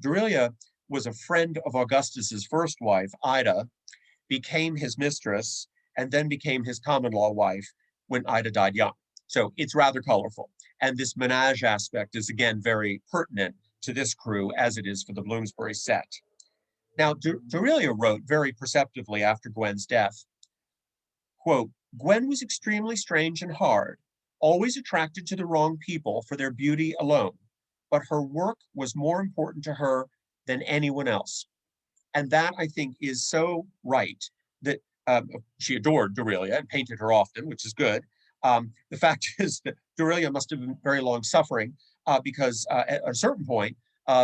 Dorelia was a friend of Augustus's first wife, Ida, became his mistress, and then became his common law wife when Ida died young. So it's rather colorful. And this menage aspect is, again, very pertinent to this crew as it is for the Bloomsbury set. Now, Dorelia wrote very perceptively after Gwen's death, quote, "Gwen was extremely strange and hard, always attracted to the wrong people for their beauty alone, but her work was more important to her than anyone else." And that, I think, is so right, that she adored Dorelia and painted her often, which is good. The fact is that Dorelia must have been very long suffering because at a certain point,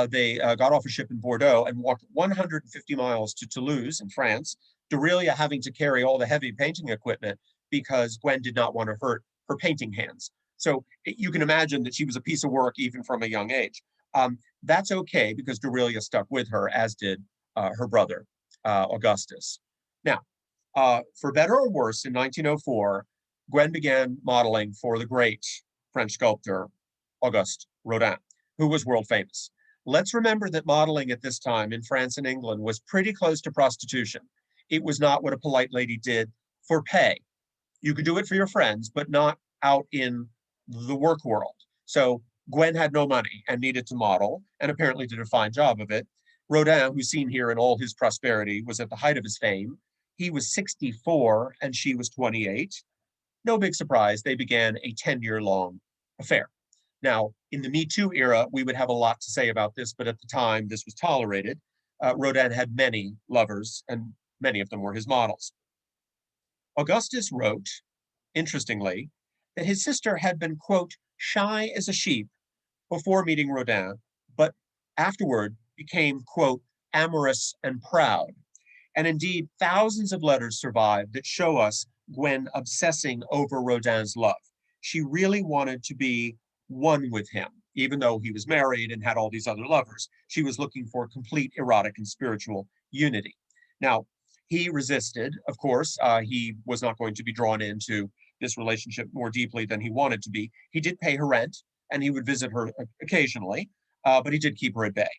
they got off a ship in Bordeaux and walked 150 miles to Toulouse in France, Dorelia having to carry all the heavy painting equipment because Gwen did not want to hurt her painting hands. So you can imagine that she was a piece of work even from a young age. That's okay because Dorelia stuck with her, as did her brother, Augustus. Now, for better or worse, in 1904, Gwen began modeling for the great French sculptor, Auguste Rodin, who was world famous. Let's remember that modeling at this time in France and England was pretty close to prostitution. It was not what a polite lady did for pay. You could do it for your friends, but not out in the work world. So Gwen had no money and needed to model, and apparently did a fine job of it. Rodin, who's seen here in all his prosperity, was at the height of his fame. He was 64 and she was 28. No big surprise, they began a 10-year-long affair. Now, in the Me Too era, we would have a lot to say about this, but at the time, this was tolerated. Rodin had many lovers, and many of them were his models. Augustus wrote, interestingly, that his sister had been, quote, shy as a sheep before meeting Rodin, but afterward became, quote, amorous and proud. And indeed, thousands of letters survive that show us Gwen obsessing over Rodin's love. She really wanted to be one with him, even though he was married and had all these other lovers. She was looking for complete erotic and spiritual unity. Now, he resisted, of course. He was not going to be drawn into this relationship more deeply than he wanted to be. He did pay her rent, and he would visit her occasionally, but he did keep her at bay.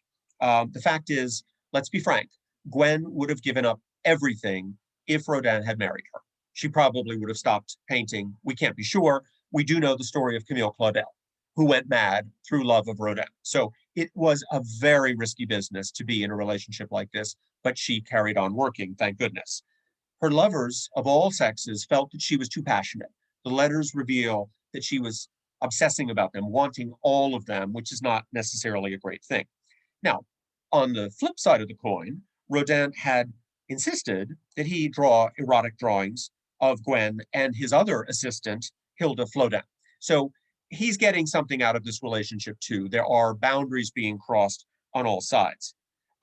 The fact is, let's be frank, Gwen would have given up everything if Rodin had married her. She probably would have stopped painting. We can't be sure. We do know the story of Camille Claudel, who went mad through love of Rodin. So it was a very risky business to be in a relationship like this, but she carried on working, thank goodness. Her lovers of all sexes felt that she was too passionate. The letters reveal that she was obsessing about them, wanting all of them, which is not necessarily a great thing. Now, on the flip side of the coin, Rodin had insisted that he draw erotic drawings of Gwen and his other assistant, Hilda Flodin. So he's getting something out of this relationship too. There are boundaries being crossed on all sides.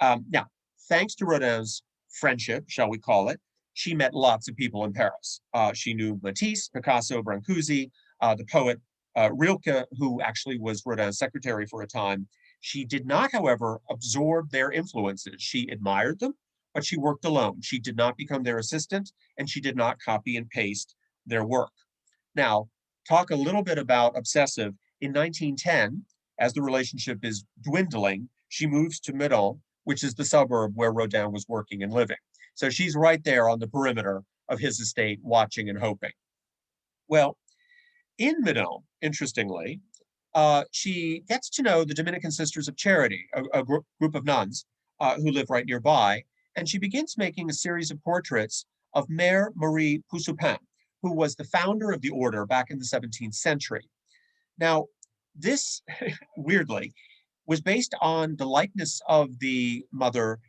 Now, thanks to Rodin's friendship, shall we call it, she met lots of people in Paris. She knew Matisse, Picasso, Brancusi, the poet Rilke, who actually was Rodin's secretary for a time. She did not, however, absorb their influences. She admired them, but she worked alone. She did not become their assistant, and she did not copy and paste their work. Now, talk a little bit about obsessive. In 1910, as the relationship is dwindling, she moves to Meudon, which is the suburb where Rodin was working and living. So she's right there on the perimeter of his estate, watching and hoping. Well, in Meudon, interestingly, she gets to know the Dominican Sisters of Charity, a group of nuns who live right nearby, and she begins making a series of portraits of Mère Marie Poussoupin, who was the founder of the order back in the 17th century. Now, this, weirdly, was based on the likeness of the mother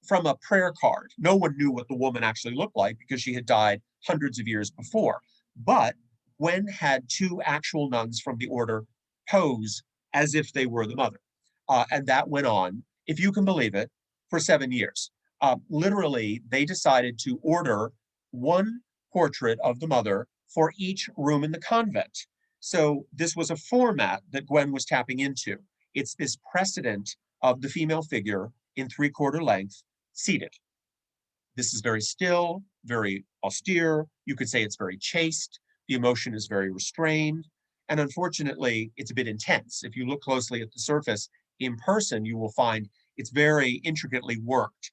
from a prayer card. No one knew what the woman actually looked like because she had died hundreds of years before. But Gwen had two actual nuns from the order pose as if they were the mother. And that went on, if you can believe it, for 7 years. Literally, they decided to order one portrait of the mother for each room in the convent. So this was a format that Gwen was tapping into. It's this precedent of the female figure in 3/4 length, seated. This is very still, very austere. You could say it's very chaste. The emotion is very restrained. And unfortunately, it's a bit intense. If you look closely at the surface in person, you will find it's very intricately worked.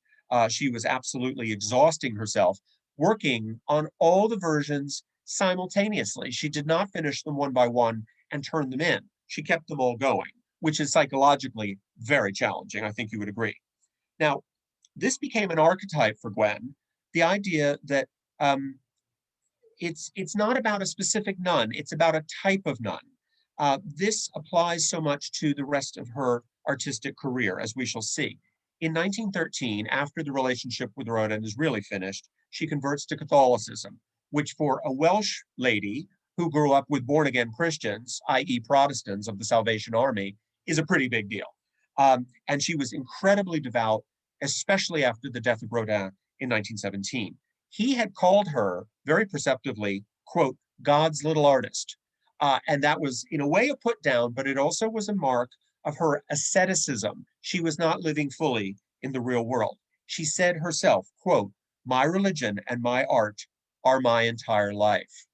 She was absolutely exhausting herself, working on all the versions simultaneously. She did not finish them one by one and turn them in. She kept them all going, which is psychologically very challenging. I think you would agree. Now, this became an archetype for Gwen, the idea that it's not about a specific nun, it's about a type of nun. This applies so much to the rest of her artistic career, as we shall see. In 1913, after the relationship with Rodin is really finished, she converts to Catholicism, which for a Welsh lady who grew up with born-again Christians, i.e. Protestants of the Salvation Army, is a pretty big deal. And she was incredibly devout, especially after the death of Rodin in 1917. He had called her very perceptively, quote, God's little artist. And that was in a way a put down, but it also was a mark of her asceticism. She was not living fully in the real world. She said herself, quote, my religion and my art are my entire life.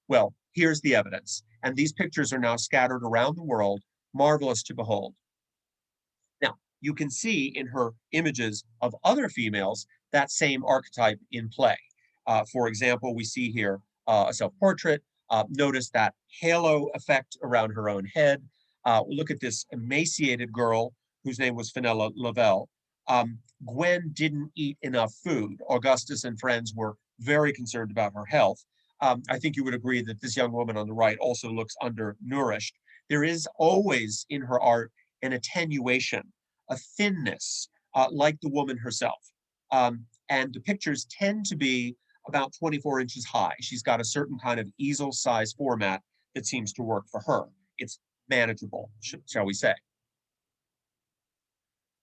Well, here's the evidence. And these pictures are now scattered around the world, marvelous to behold. Now, you can see in her images of other females that same archetype in play. For example, we see here a self-portrait. Notice that halo effect around her own head. Look at this emaciated girl whose name was Fenella Lavelle. Gwen didn't eat enough food. Augustus and friends were very concerned about her health. I think you would agree that this young woman on the right also looks undernourished. There is always in her art an attenuation, a thinness, like the woman herself. And the pictures tend to be about 24 inches high. She's got a certain kind of easel size format that seems to work for her. It's manageable, shall we say.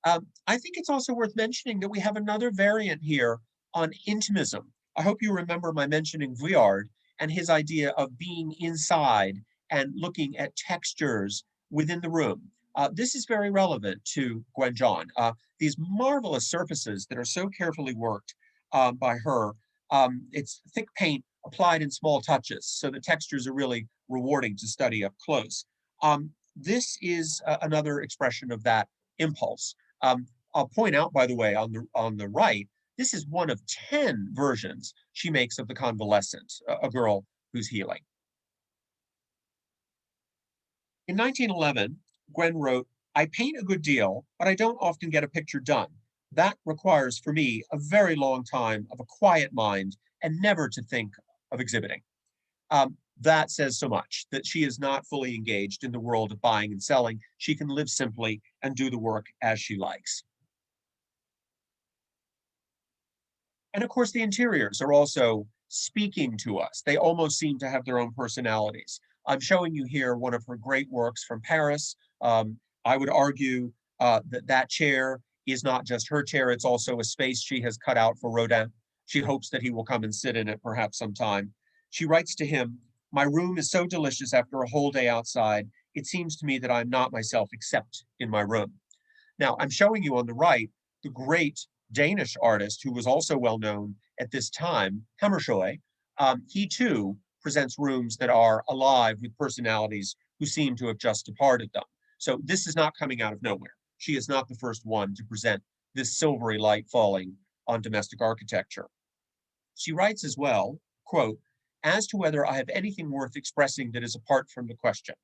I think it's also worth mentioning that we have another variant here on intimism. I hope you remember my mentioning Vuillard and his idea of being inside and looking at textures within the room. This is very relevant to Gwen John. These marvelous surfaces that are so carefully worked by her. It's thick paint applied in small touches, so the textures are really rewarding to study up close. This is another expression of that impulse. I'll point out, by the way, on the right, this is one of 10 versions she makes of the convalescent, a girl who's healing. In 1911, Gwen wrote, "I paint a good deal, but I don't often get a picture done. That requires for me a very long time of a quiet mind and never to think of exhibiting." That says so much, that she is not fully engaged in the world of buying and selling. She can live simply and do the work as she likes. And of course, the interiors are also speaking to us. They almost seem to have their own personalities. I'm showing you here one of her great works from Paris. I would argue that that chair is not just her chair, it's also a space she has cut out for Rodin. She hopes that he will come and sit in it perhaps sometime. She writes to him, "My room is so delicious after a whole day outside. It seems to me that I'm not myself except in my room." Now, I'm showing you on the right the great Danish artist who was also well known at this time, Hammershøi. He too presents rooms that are alive with personalities who seem to have just departed them. So this is not coming out of nowhere. She is not the first one to present this silvery light falling on domestic architecture. She writes as well, quote, "As to whether I have anything worth expressing that is apart from the question,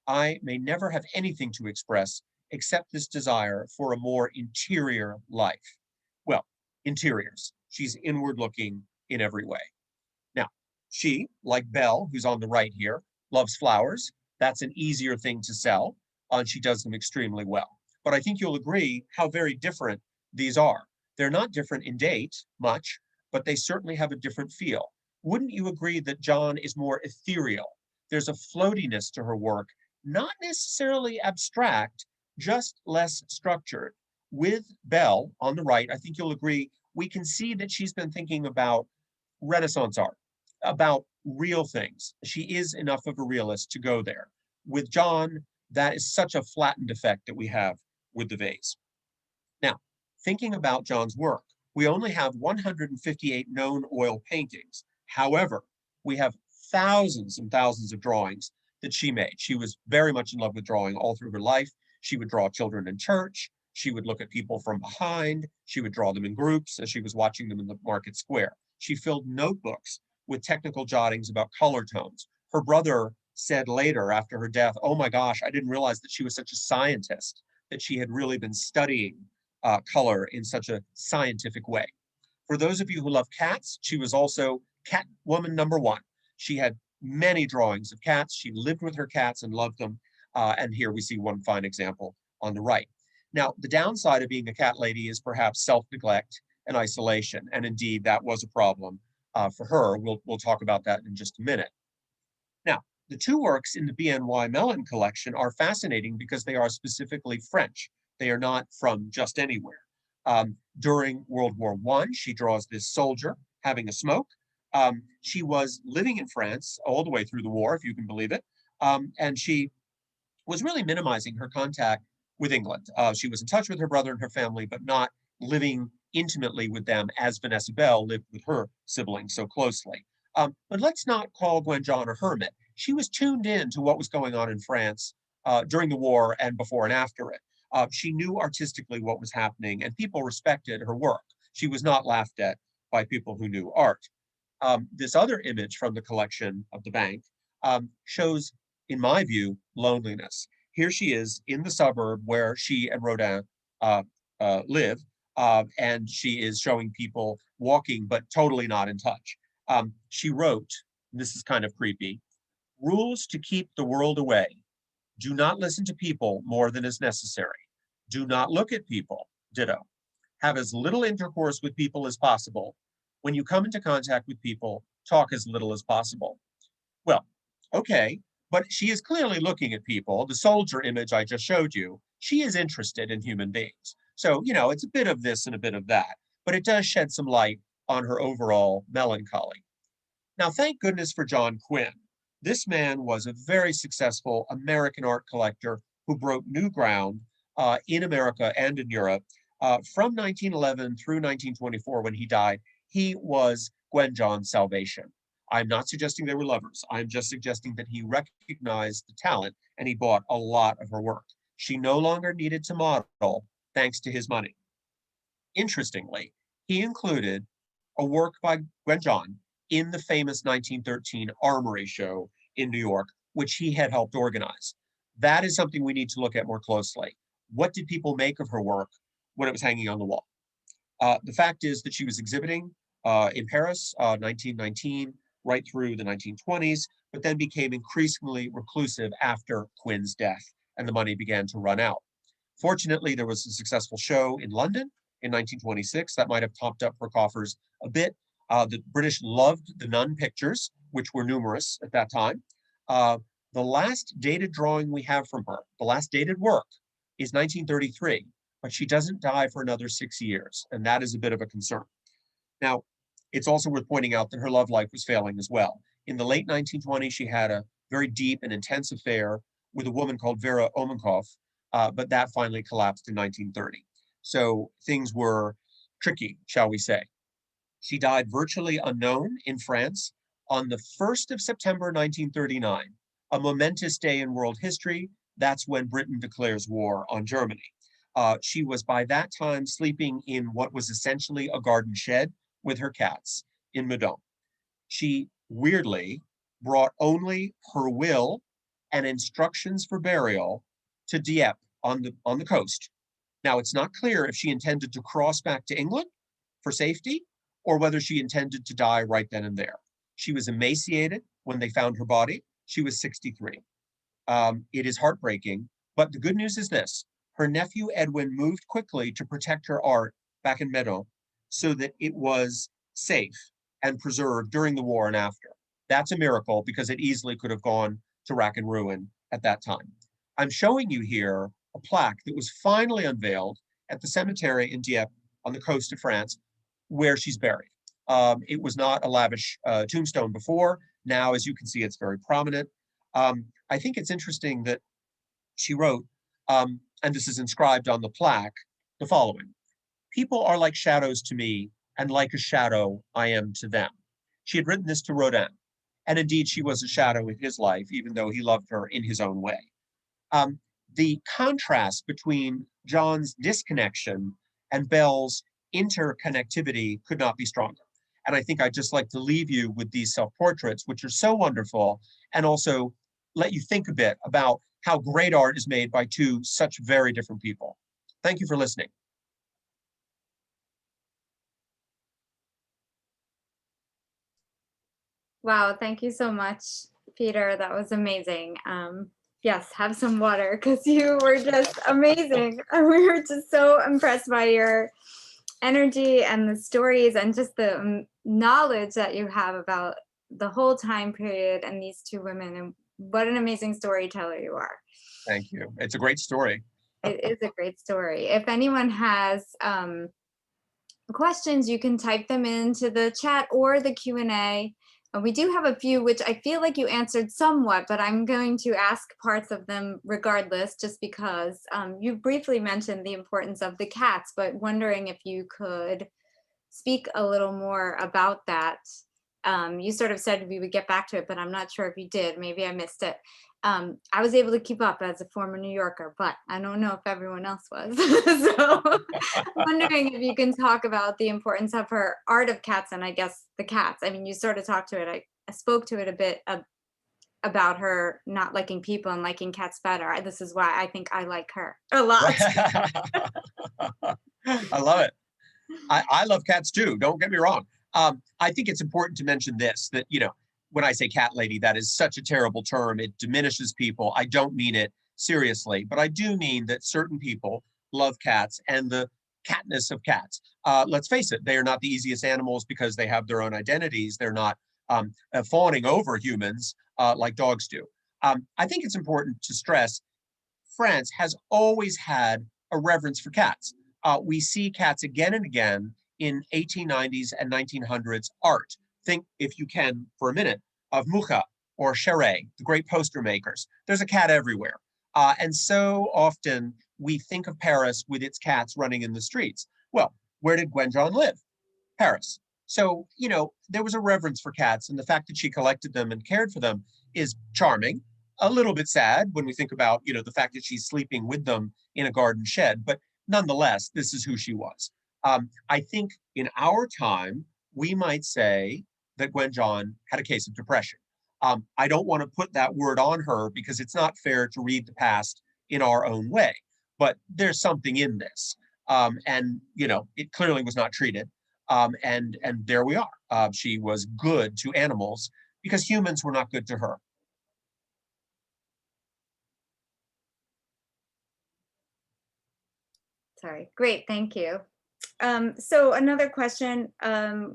I may never have anything to express except this desire for a more interior life." Well, interiors. She's inward looking in every way. Now, she, like Bell, who's on the right here, loves flowers. That's an easier thing to sell, and she does them extremely well. But I think you'll agree how very different these are. They're not different in date much, but they certainly have a different feel. Wouldn't you agree that John is more ethereal? There's a floatiness to her work, not necessarily abstract, just less structured. With Bell on the right, I think you'll agree, we can see that she's been thinking about Renaissance art, about real things. She is enough of a realist to go there. With John, that is such a flattened effect that we have with the vase. Now, thinking about John's work, we only have 158 known oil paintings. However, we have thousands and thousands of drawings that she made. She was very much in love with drawing all through her life. She would draw children in church. She would look at people from behind. She would draw them in groups as she was watching them in the market square. She filled notebooks with technical jottings about color tones. Her brother said later after her death, "Oh my gosh, I didn't realize that she was such a scientist, that she had really been studying color in such a scientific way." For those of you who love cats, she was also cat woman number one. She had many drawings of cats. She lived with her cats and loved them. And here we see one fine example on the right. Now, the downside of being a cat lady is perhaps self-neglect and isolation. And indeed, that was a problem for her. We'll talk about that in just a minute. Now, the two works in the BNY Mellon collection are fascinating because they are specifically French. They are not from just anywhere. During World War I, she draws this soldier having a smoke. She was living in France all the way through the war, if you can believe it. And she was really minimizing her contact with England. She was in touch with her brother and her family, but not living intimately with them as Vanessa Bell lived with her siblings so closely. But let's not call Gwen John a hermit. She was tuned in to what was going on in France during the war and before and after it. She knew artistically what was happening, and people respected her work. She was not laughed at by people who knew art. This other image from the collection of the bank shows, in my view, loneliness. Here she is in the suburb where she and Rodin live, and she is showing people walking, but totally not in touch. She wrote, and this is kind of creepy, rules to keep the world away. Do not listen to people more than is necessary. Do not look at people, ditto. Have as little intercourse with people as possible. When you come into contact with people, talk as little as possible. Well, okay, but she is clearly looking at people. The soldier image I just showed you, she is interested in human beings. So, it's a bit of this and a bit of that, but it does shed some light on her overall melancholy. Now, thank goodness for John Quinn. This man was a very successful American art collector who broke new ground in America and in Europe. From 1911 through 1924, when he died, he was Gwen John's salvation. I'm not suggesting they were lovers. I'm just suggesting that he recognized the talent and he bought a lot of her work. She no longer needed to model thanks to his money. Interestingly, he included a work by Gwen John in the famous 1913 Armory show in New York, which he had helped organize. That is something we need to look at more closely. What did people make of her work when it was hanging on the wall? The fact is that she was exhibiting in Paris, 1919, right through the 1920s, but then became increasingly reclusive after Quinn's death, and the money began to run out. Fortunately, there was a successful show in London in 1926 that might have topped up her coffers a bit. The British loved the nun pictures, which were numerous at that time. The last dated drawing we have from her, the last dated work, is 1933, but she doesn't die for another 6 years, and that is a bit of a concern. Now, it's also worth pointing out that her love life was failing as well. In the late 1920s, she had a very deep and intense affair with a woman called Vera Omenkoff, but that finally collapsed in 1930. So things were tricky, shall we say. She died virtually unknown in France on the 1st of September, 1939, a momentous day in world history. That's when Britain declares war on Germany. She was by that time sleeping in what was essentially a garden shed with her cats in Meudon. She weirdly brought only her will and instructions for burial to Dieppe on the coast. Now, it's not clear if she intended to cross back to England for safety or whether she intended to die right then and there. She was emaciated when they found her body. She was 63. It is heartbreaking, but the good news is this. Her nephew Edwin moved quickly to protect her art back in Meudon so that it was safe and preserved during the war and after. That's a miracle because it easily could have gone to rack and ruin at that time. I'm showing you here a plaque that was finally unveiled at the cemetery in Dieppe on the coast of France where she's buried. It was not a lavish tombstone before. Now, as you can see, it's very prominent. I think it's interesting that she wrote, and this is inscribed on the plaque, the following. People are like shadows to me, and like a shadow I am to them. She had written this to Rodin, and indeed she was a shadow in his life, even though he loved her in his own way. The contrast between John's disconnection and Bell's interconnectivity could not be stronger. And I think I'd just like to leave you with these self-portraits, which are so wonderful, and also let you think a bit about how great art is made by two such very different people. Thank you for listening. Wow, thank you so much, Peter. That was amazing. Yes, have some water because you were just amazing. And we were just so impressed by your energy and the stories and just the knowledge that you have about the whole time period and these two women. And what an amazing storyteller you are. Thank you. It's a great story. It is a great story. If anyone has questions, you can type them into the chat or the Q&A. We do have a few, which I feel like you answered somewhat, but I'm going to ask parts of them regardless, just because you briefly mentioned the importance of the cats, but wondering if you could speak a little more about that. You sort of said we would get back to it, but I'm not sure if you did. Maybe I missed it. I was able to keep up as a former New Yorker, but I don't know if everyone else was. So I'm wondering if you can talk about the importance of her art of cats and I guess the cats. I mean, you sort of talked to it. I spoke to it a bit about her not liking people and liking cats better. This is why I think I like her a lot. I love it. I love cats too. Don't get me wrong. I think it's important to mention this, that, when I say cat lady, that is such a terrible term. It diminishes people. I don't mean it seriously, but I do mean that certain people love cats and the catness of cats. Let's face it, they are not the easiest animals because they have their own identities. They're not fawning over humans like dogs do. I think it's important to stress France has always had a reverence for cats. We see cats again and again in 1890s and 1900s art. Think, if you can, for a minute, of Mucha or Cheret, the great poster makers. There's a cat everywhere. And so often we think of Paris with its cats running in the streets. Well, where did Gwen John live? Paris. So, there was a reverence for cats, and the fact that she collected them and cared for them is charming. A little bit sad when we think about, the fact that she's sleeping with them in a garden shed, but nonetheless, this is who she was. I think in our time, we might say that Gwen John had a case of depression. I don't want to put that word on her because it's not fair to read the past in our own way, but there's something in this. And, it clearly was not treated. And there we are. She was good to animals because humans were not good to her. Sorry. Great. Thank you. So another question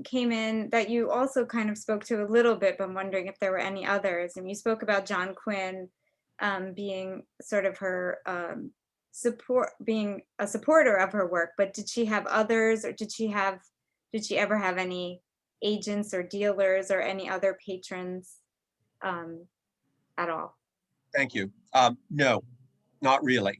came in that you also kind of spoke to a little bit, but I'm wondering if there were any others. And you spoke about John Quinn being sort of her being a supporter of her work, but did she have others, or did she ever have any agents or dealers or any other patrons at all? Thank you. No, not really.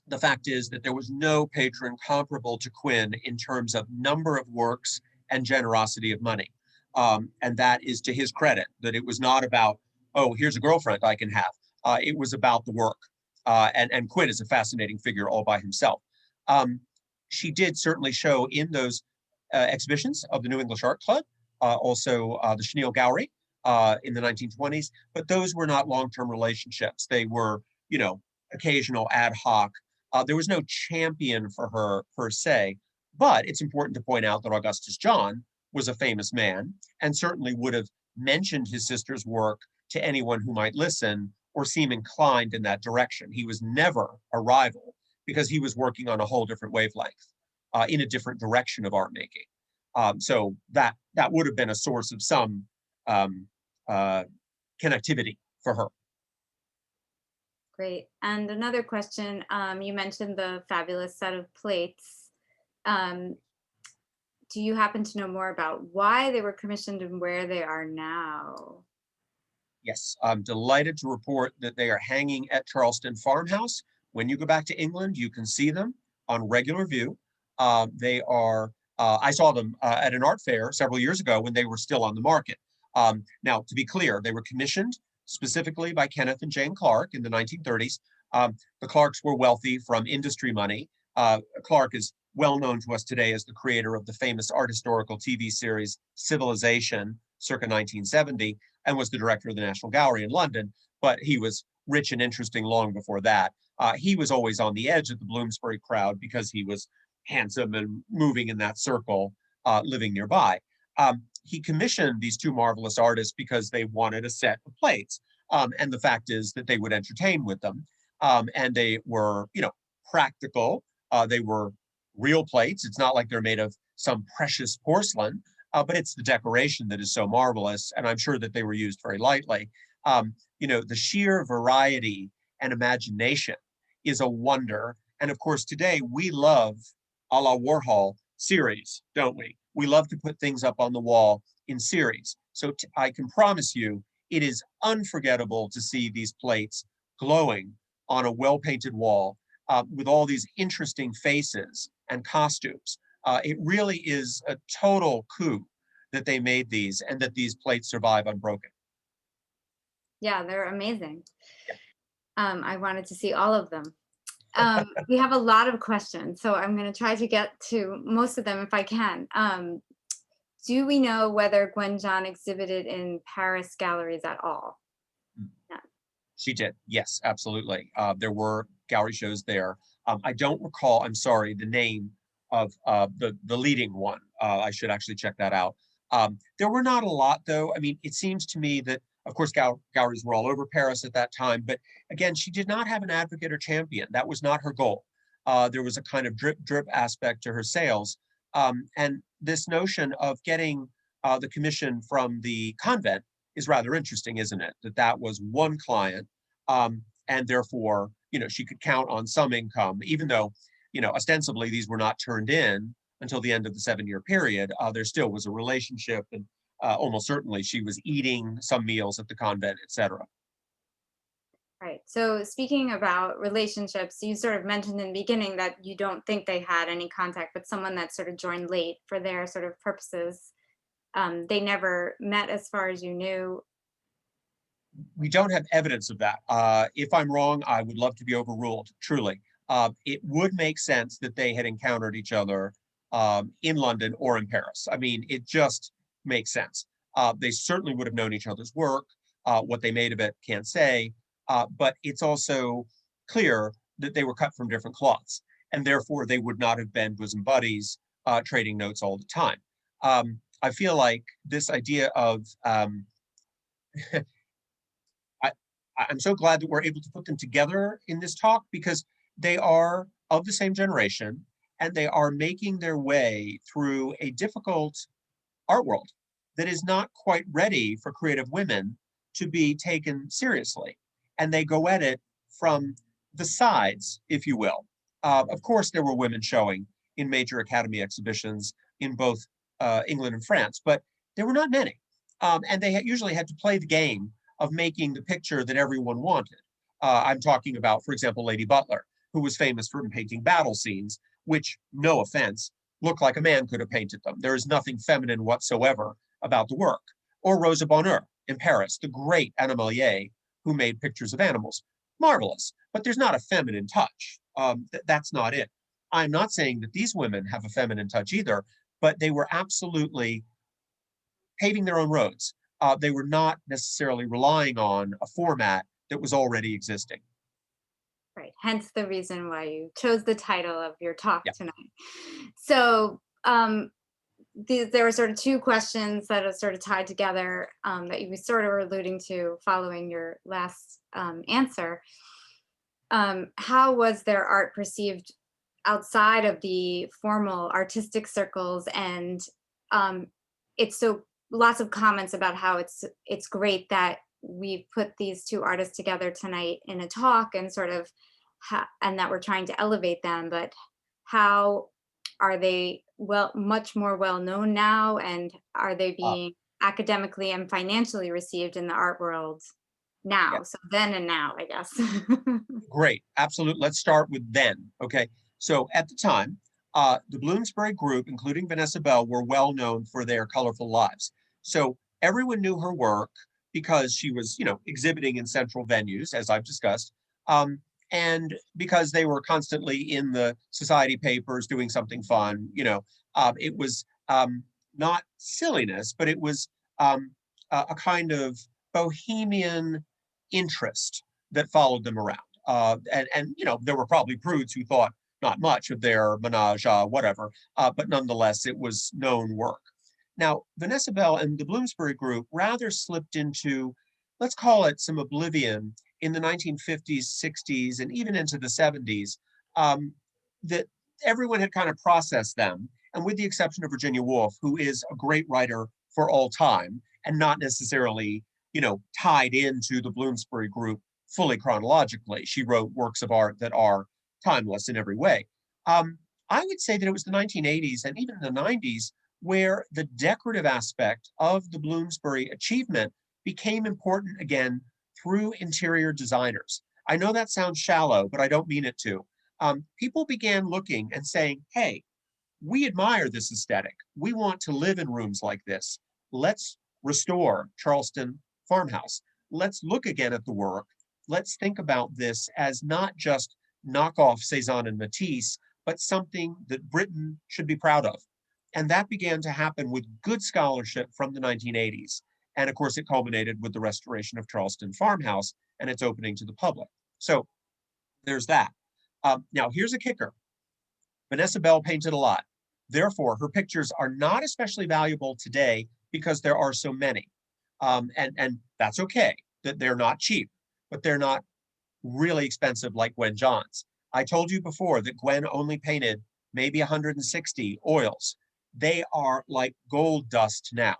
The fact is that there was no patron comparable to Quinn in terms of number of works and generosity of money. And that is to his credit, that it was not about, oh, here's a girlfriend I can have. It was about the work. And Quinn is a fascinating figure all by himself. She did certainly show in those exhibitions of the New English Art Club, also the Chenille Gallery in the 1920s, but those were not long-term relationships. They were, occasional ad hoc. There was no champion for her per se, but it's important to point out that Augustus John was a famous man and certainly would have mentioned his sister's work to anyone who might listen or seem inclined in that direction. He was never a rival because he was working on a whole different wavelength in a different direction of art making. So that would have been a source of some connectivity for her. Great. And another question, you mentioned the fabulous set of plates. Do you happen to know more about why they were commissioned and where they are now? Yes, I'm delighted to report that they are hanging at Charleston Farmhouse. When you go back to England, you can see them on regular view. They are, I saw them at an art fair several years ago when they were still on the market. Now, to be clear, they were commissioned specifically by Kenneth and Jane Clark in the 1930s. The Clarks were wealthy from industry money. Clark is well known to us today as the creator of the famous art historical TV series Civilization, circa 1970, and was the director of the National Gallery in London, but he was rich and interesting long before that. He was always on the edge of the Bloomsbury crowd because he was handsome and moving in that circle, living nearby. He commissioned these two marvelous artists because they wanted a set of plates. And the fact is that they would entertain with them. And they were, practical. They were real plates. It's not like they're made of some precious porcelain, but it's the decoration that is so marvelous. And I'm sure that they were used very lightly. The sheer variety and imagination is a wonder. And of course, today we love a la Warhol series, don't we? We love to put things up on the wall in series. So I can promise you, it is unforgettable to see these plates glowing on a well-painted wall with all these interesting faces and costumes. It really is a total coup that they made these and that these plates survive unbroken. Yeah, they're amazing. Yeah. I wanted to see all of them. We have a lot of questions, so I'm going to try to get to most of them if I can. Do we know whether Gwen John exhibited in Paris galleries at all? Mm. No. She did. Yes, absolutely. There were gallery shows there. I don't recall, I'm sorry, the name of the leading one. I should actually check that out. There were not a lot, though. I mean, it seems to me that, of course, galleries were all over Paris at that time. But again, she did not have an advocate or champion. That was not her goal. There was a kind of drip aspect to her sales. And this notion of getting the commission from the convent is rather interesting, isn't it? That was one client, and therefore, she could count on some income, even though, ostensibly these were not turned in until the end of the 7-year period. There still was a relationship, and almost certainly she was eating some meals at the convent, etc. Right. So speaking about relationships, you sort of mentioned in the beginning that you don't think they had any contact, but someone that sort of joined late for their sort of purposes. They never met as far as you knew. We don't have evidence of that. If I'm wrong, I would love to be overruled, truly. It would make sense that they had encountered each other in London or in Paris. I mean, it just makes sense. They certainly would have known each other's work. What they made of it, can't say. But it's also clear that they were cut from different cloths, and therefore they would not have been bosom buddies trading notes all the time. I feel like this idea of I, I'm so glad that we're able to put them together in this talk, because they are of the same generation and they are making their way through a difficult art world that is not quite ready for creative women to be taken seriously. And they go at it from the sides, if you will. Of course, there were women showing in major Academy exhibitions in both England and France, but there were not many. And they usually had to play the game of making the picture that everyone wanted. I'm talking about, for example, Lady Butler, who was famous for painting battle scenes, which, no offense, look like a man could have painted them. There is nothing feminine whatsoever about the work. Or Rosa Bonheur in Paris, the great animalier who made pictures of animals. Marvelous, but there's not a feminine touch. That's not it. I'm not saying that these women have a feminine touch either, but they were absolutely paving their own roads. They were not necessarily relying on a format that was already existing. Right. Hence the reason why you chose the title of your talk Yeah. tonight. So there were sort of two questions that are sort of tied together that you sort of were alluding to following your last answer. How was their art perceived outside of the formal artistic circles? And it's so lots of comments about how it's great that we've put these two artists together tonight in a talk and sort of and that we're trying to elevate them, but how are they much more well known now, and are they Uh, being academically and financially received in the art world yeah. now? So then and now, I guess. Great. Absolutely. Let's start with then. Okay. So at the time, the Bloomsbury Group, including Vanessa Bell, were well known for their colorful lives. So everyone knew her work because she was, exhibiting in central venues, as I've discussed, and because they were constantly in the society papers doing something fun. It was not silliness, but it was a kind of bohemian interest that followed them around. And there were probably prudes who thought not much of their menage, whatever, but nonetheless, it was known work. Now, Vanessa Bell and the Bloomsbury Group rather slipped into, let's call it, some oblivion in the 1950s, 60s, and even into the 70s, that everyone had kind of processed them. And with the exception of Virginia Woolf, who is a great writer for all time and not necessarily, tied into the Bloomsbury Group fully chronologically. She wrote works of art that are timeless in every way. I would say that it was the 1980s and even the 90s where the decorative aspect of the Bloomsbury achievement became important again through interior designers. I know that sounds shallow, but I don't mean it to. People began looking and saying, hey, we admire this aesthetic. We want to live in rooms like this. Let's restore Charleston Farmhouse. let's look again at the work. Let's think about this as not just knockoff Cezanne and Matisse, but something that Britain should be proud of. And that began to happen with good scholarship from the 1980s. And of course, it culminated with the restoration of Charleston Farmhouse and its opening to the public. So there's that. Now, here's a kicker. Vanessa Bell painted a lot. Therefore, her pictures are not especially valuable today because there are so many. And that's okay, that they're not cheap, but they're not really expensive like Gwen John's. I told you before that Gwen only painted maybe 160 oils. They are like gold dust now.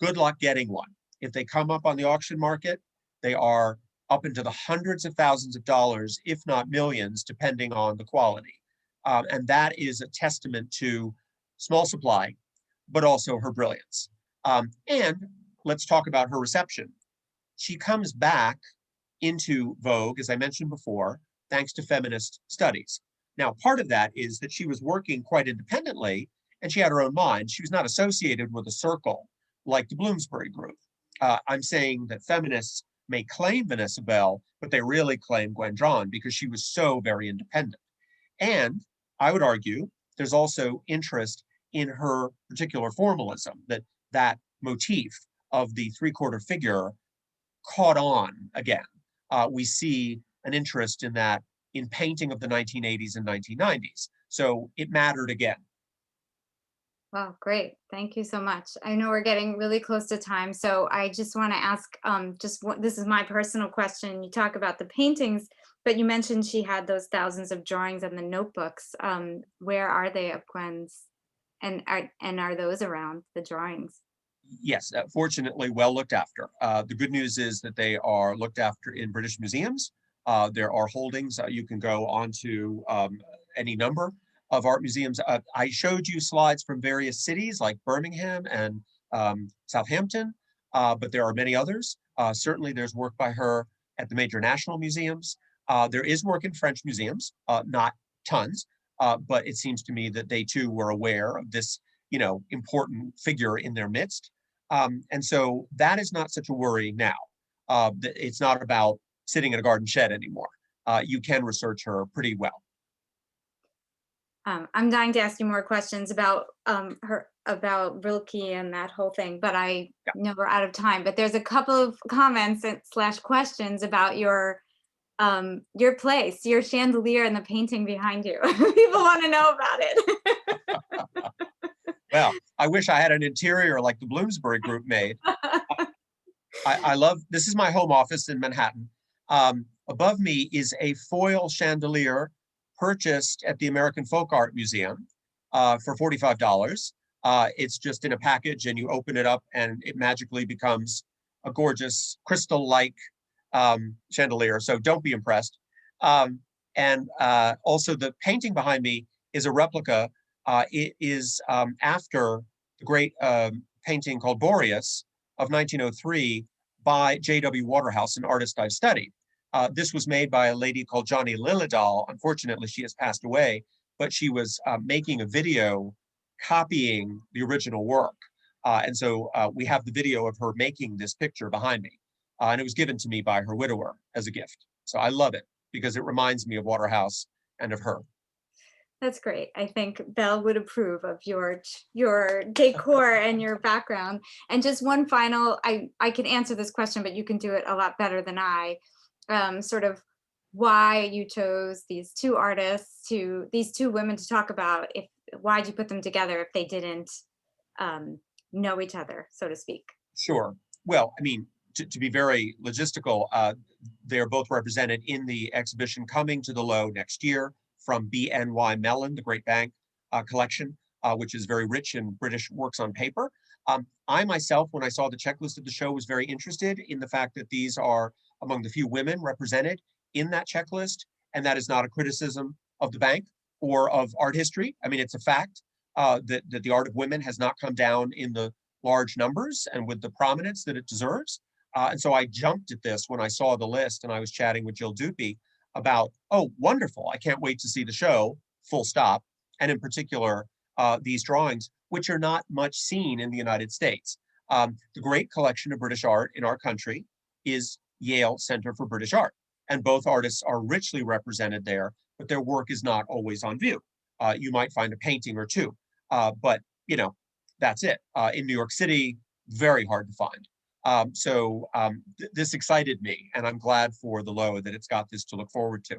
Good luck getting one. If they come up on the auction market, they are up into the hundreds of thousands of dollars, if not millions, depending on the quality. And that is a testament to small supply, but also her brilliance. And let's talk about her reception. She comes back into vogue, as I mentioned before, thanks to feminist studies. Now, part of that is that she was working quite independently and she had her own mind. She was not associated with a circle like the Bloomsbury Group. I'm saying that feminists may claim Vanessa Bell, but they really claim Gwen John because she was so very independent. And I would argue there's also interest in her particular formalism, that motif of the three-quarter figure caught on again. We see an interest in that in painting of the 1980s and 1990s. So it mattered again. Wow, great. Thank you so much. I know we're getting really close to time, so I just want to ask, this is my personal question. You talk about the paintings, but you mentioned she had those thousands of drawings in the notebooks. Where are they of Gwen's? And are those around, the drawings? Yes, fortunately, well looked after. The good news is that they are looked after in British museums. There are holdings. You can go onto any number of art museums. I showed you slides from various cities like Birmingham and Southampton, but there are many others. Certainly there's work by her at the major national museums. There is work in French museums, not tons, but it seems to me that they too were aware of this, important figure in their midst. And so that is not such a worry now. It's not about sitting in a garden shed anymore. You can research her pretty well. I'm dying to ask you more questions about about Rilke and that whole thing, but I know we're out of time. But there's a couple of comments slash questions about your place, your chandelier, and the painting behind you. People want to know about it. Well, I wish I had an interior like the Bloomsbury Group made. I love, this is my home office in Manhattan. Above me is a foil chandelier purchased at the American Folk Art Museum for $45. It's just in a package and you open it up and it magically becomes a gorgeous crystal-like chandelier. So don't be impressed. And also the painting behind me is a replica. It is after the great painting called Boreas of 1903 by J.W. Waterhouse, an artist I've studied. This was made by a lady called Johnny Lillidahl. Unfortunately, she has passed away, but she was making a video copying the original work. And so we have the video of her making this picture behind me. And it was given to me by her widower as a gift. So I love it because it reminds me of Waterhouse and of her. That's great. I think Belle would approve of your decor and your background. And just one final, I can answer this question, but you can do it a lot better than I. Sort of why you chose these two artists, these two women to talk about. Why'd you put them together if they didn't know each other, so to speak? Sure. Well, I mean, to be very logistical, they're both represented in the exhibition coming to the Lowe next year from BNY Mellon, the great bank collection, which is very rich in British works on paper. I myself, when I saw the checklist of the show, was very interested in the fact that these are among the few women represented in that checklist. And that is not a criticism of the bank or of art history. I mean, it's a fact that the art of women has not come down in the large numbers and with the prominence that it deserves. And so I jumped at this when I saw the list and I was chatting with Jill Dupy about, oh, wonderful, I can't wait to see the show, full stop. And in particular, these drawings, which are not much seen in the United States. The great collection of British art in our country is Yale Center for British Art. And both artists are richly represented there, but their work is not always on view. You might find a painting or two, but that's it. In New York City, very hard to find. This excited me, and I'm glad for the Lowe that it's got this to look forward to.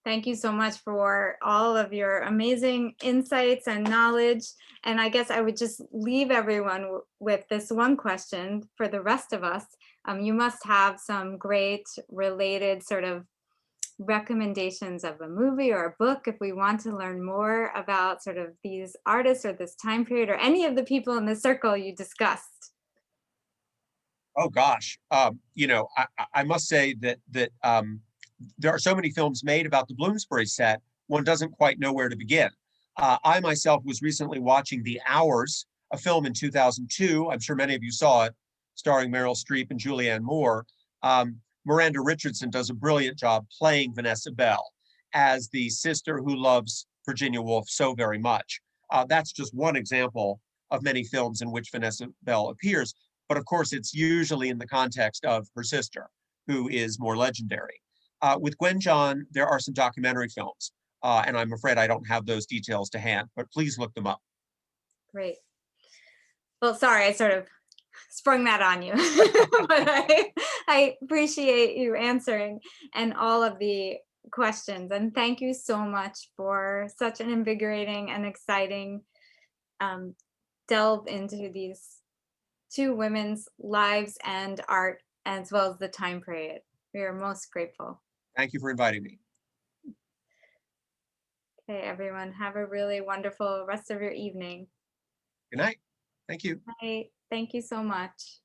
Thank you so much for all of your amazing insights and knowledge. And I guess I would just leave everyone with this one question for the rest of us. You must have some great related sort of recommendations of a movie or a book if we want to learn more about sort of these artists or this time period or any of the people in the circle you discussed. Oh gosh, I must say that there are so many films made about the Bloomsbury set, one doesn't quite know where to begin. I myself was recently watching The Hours, a film in 2002. I'm sure many of you saw it, starring Meryl Streep and Julianne Moore. Miranda Richardson does a brilliant job playing Vanessa Bell as the sister who loves Virginia Woolf so very much. That's just one example of many films in which Vanessa Bell appears. But of course, it's usually in the context of her sister, who is more legendary. With Gwen John, there are some documentary films, and I'm afraid I don't have those details to hand, but please look them up. Great. Well, sorry, I sort of sprung that on you, but I appreciate you answering and all of the questions. And thank you so much for such an invigorating and exciting delve into these two women's lives and art, as well as the time period. We are most grateful. Thank you for inviting me. Okay, everyone, have a really wonderful rest of your evening. Good night. Thank you. Bye. Thank you so much.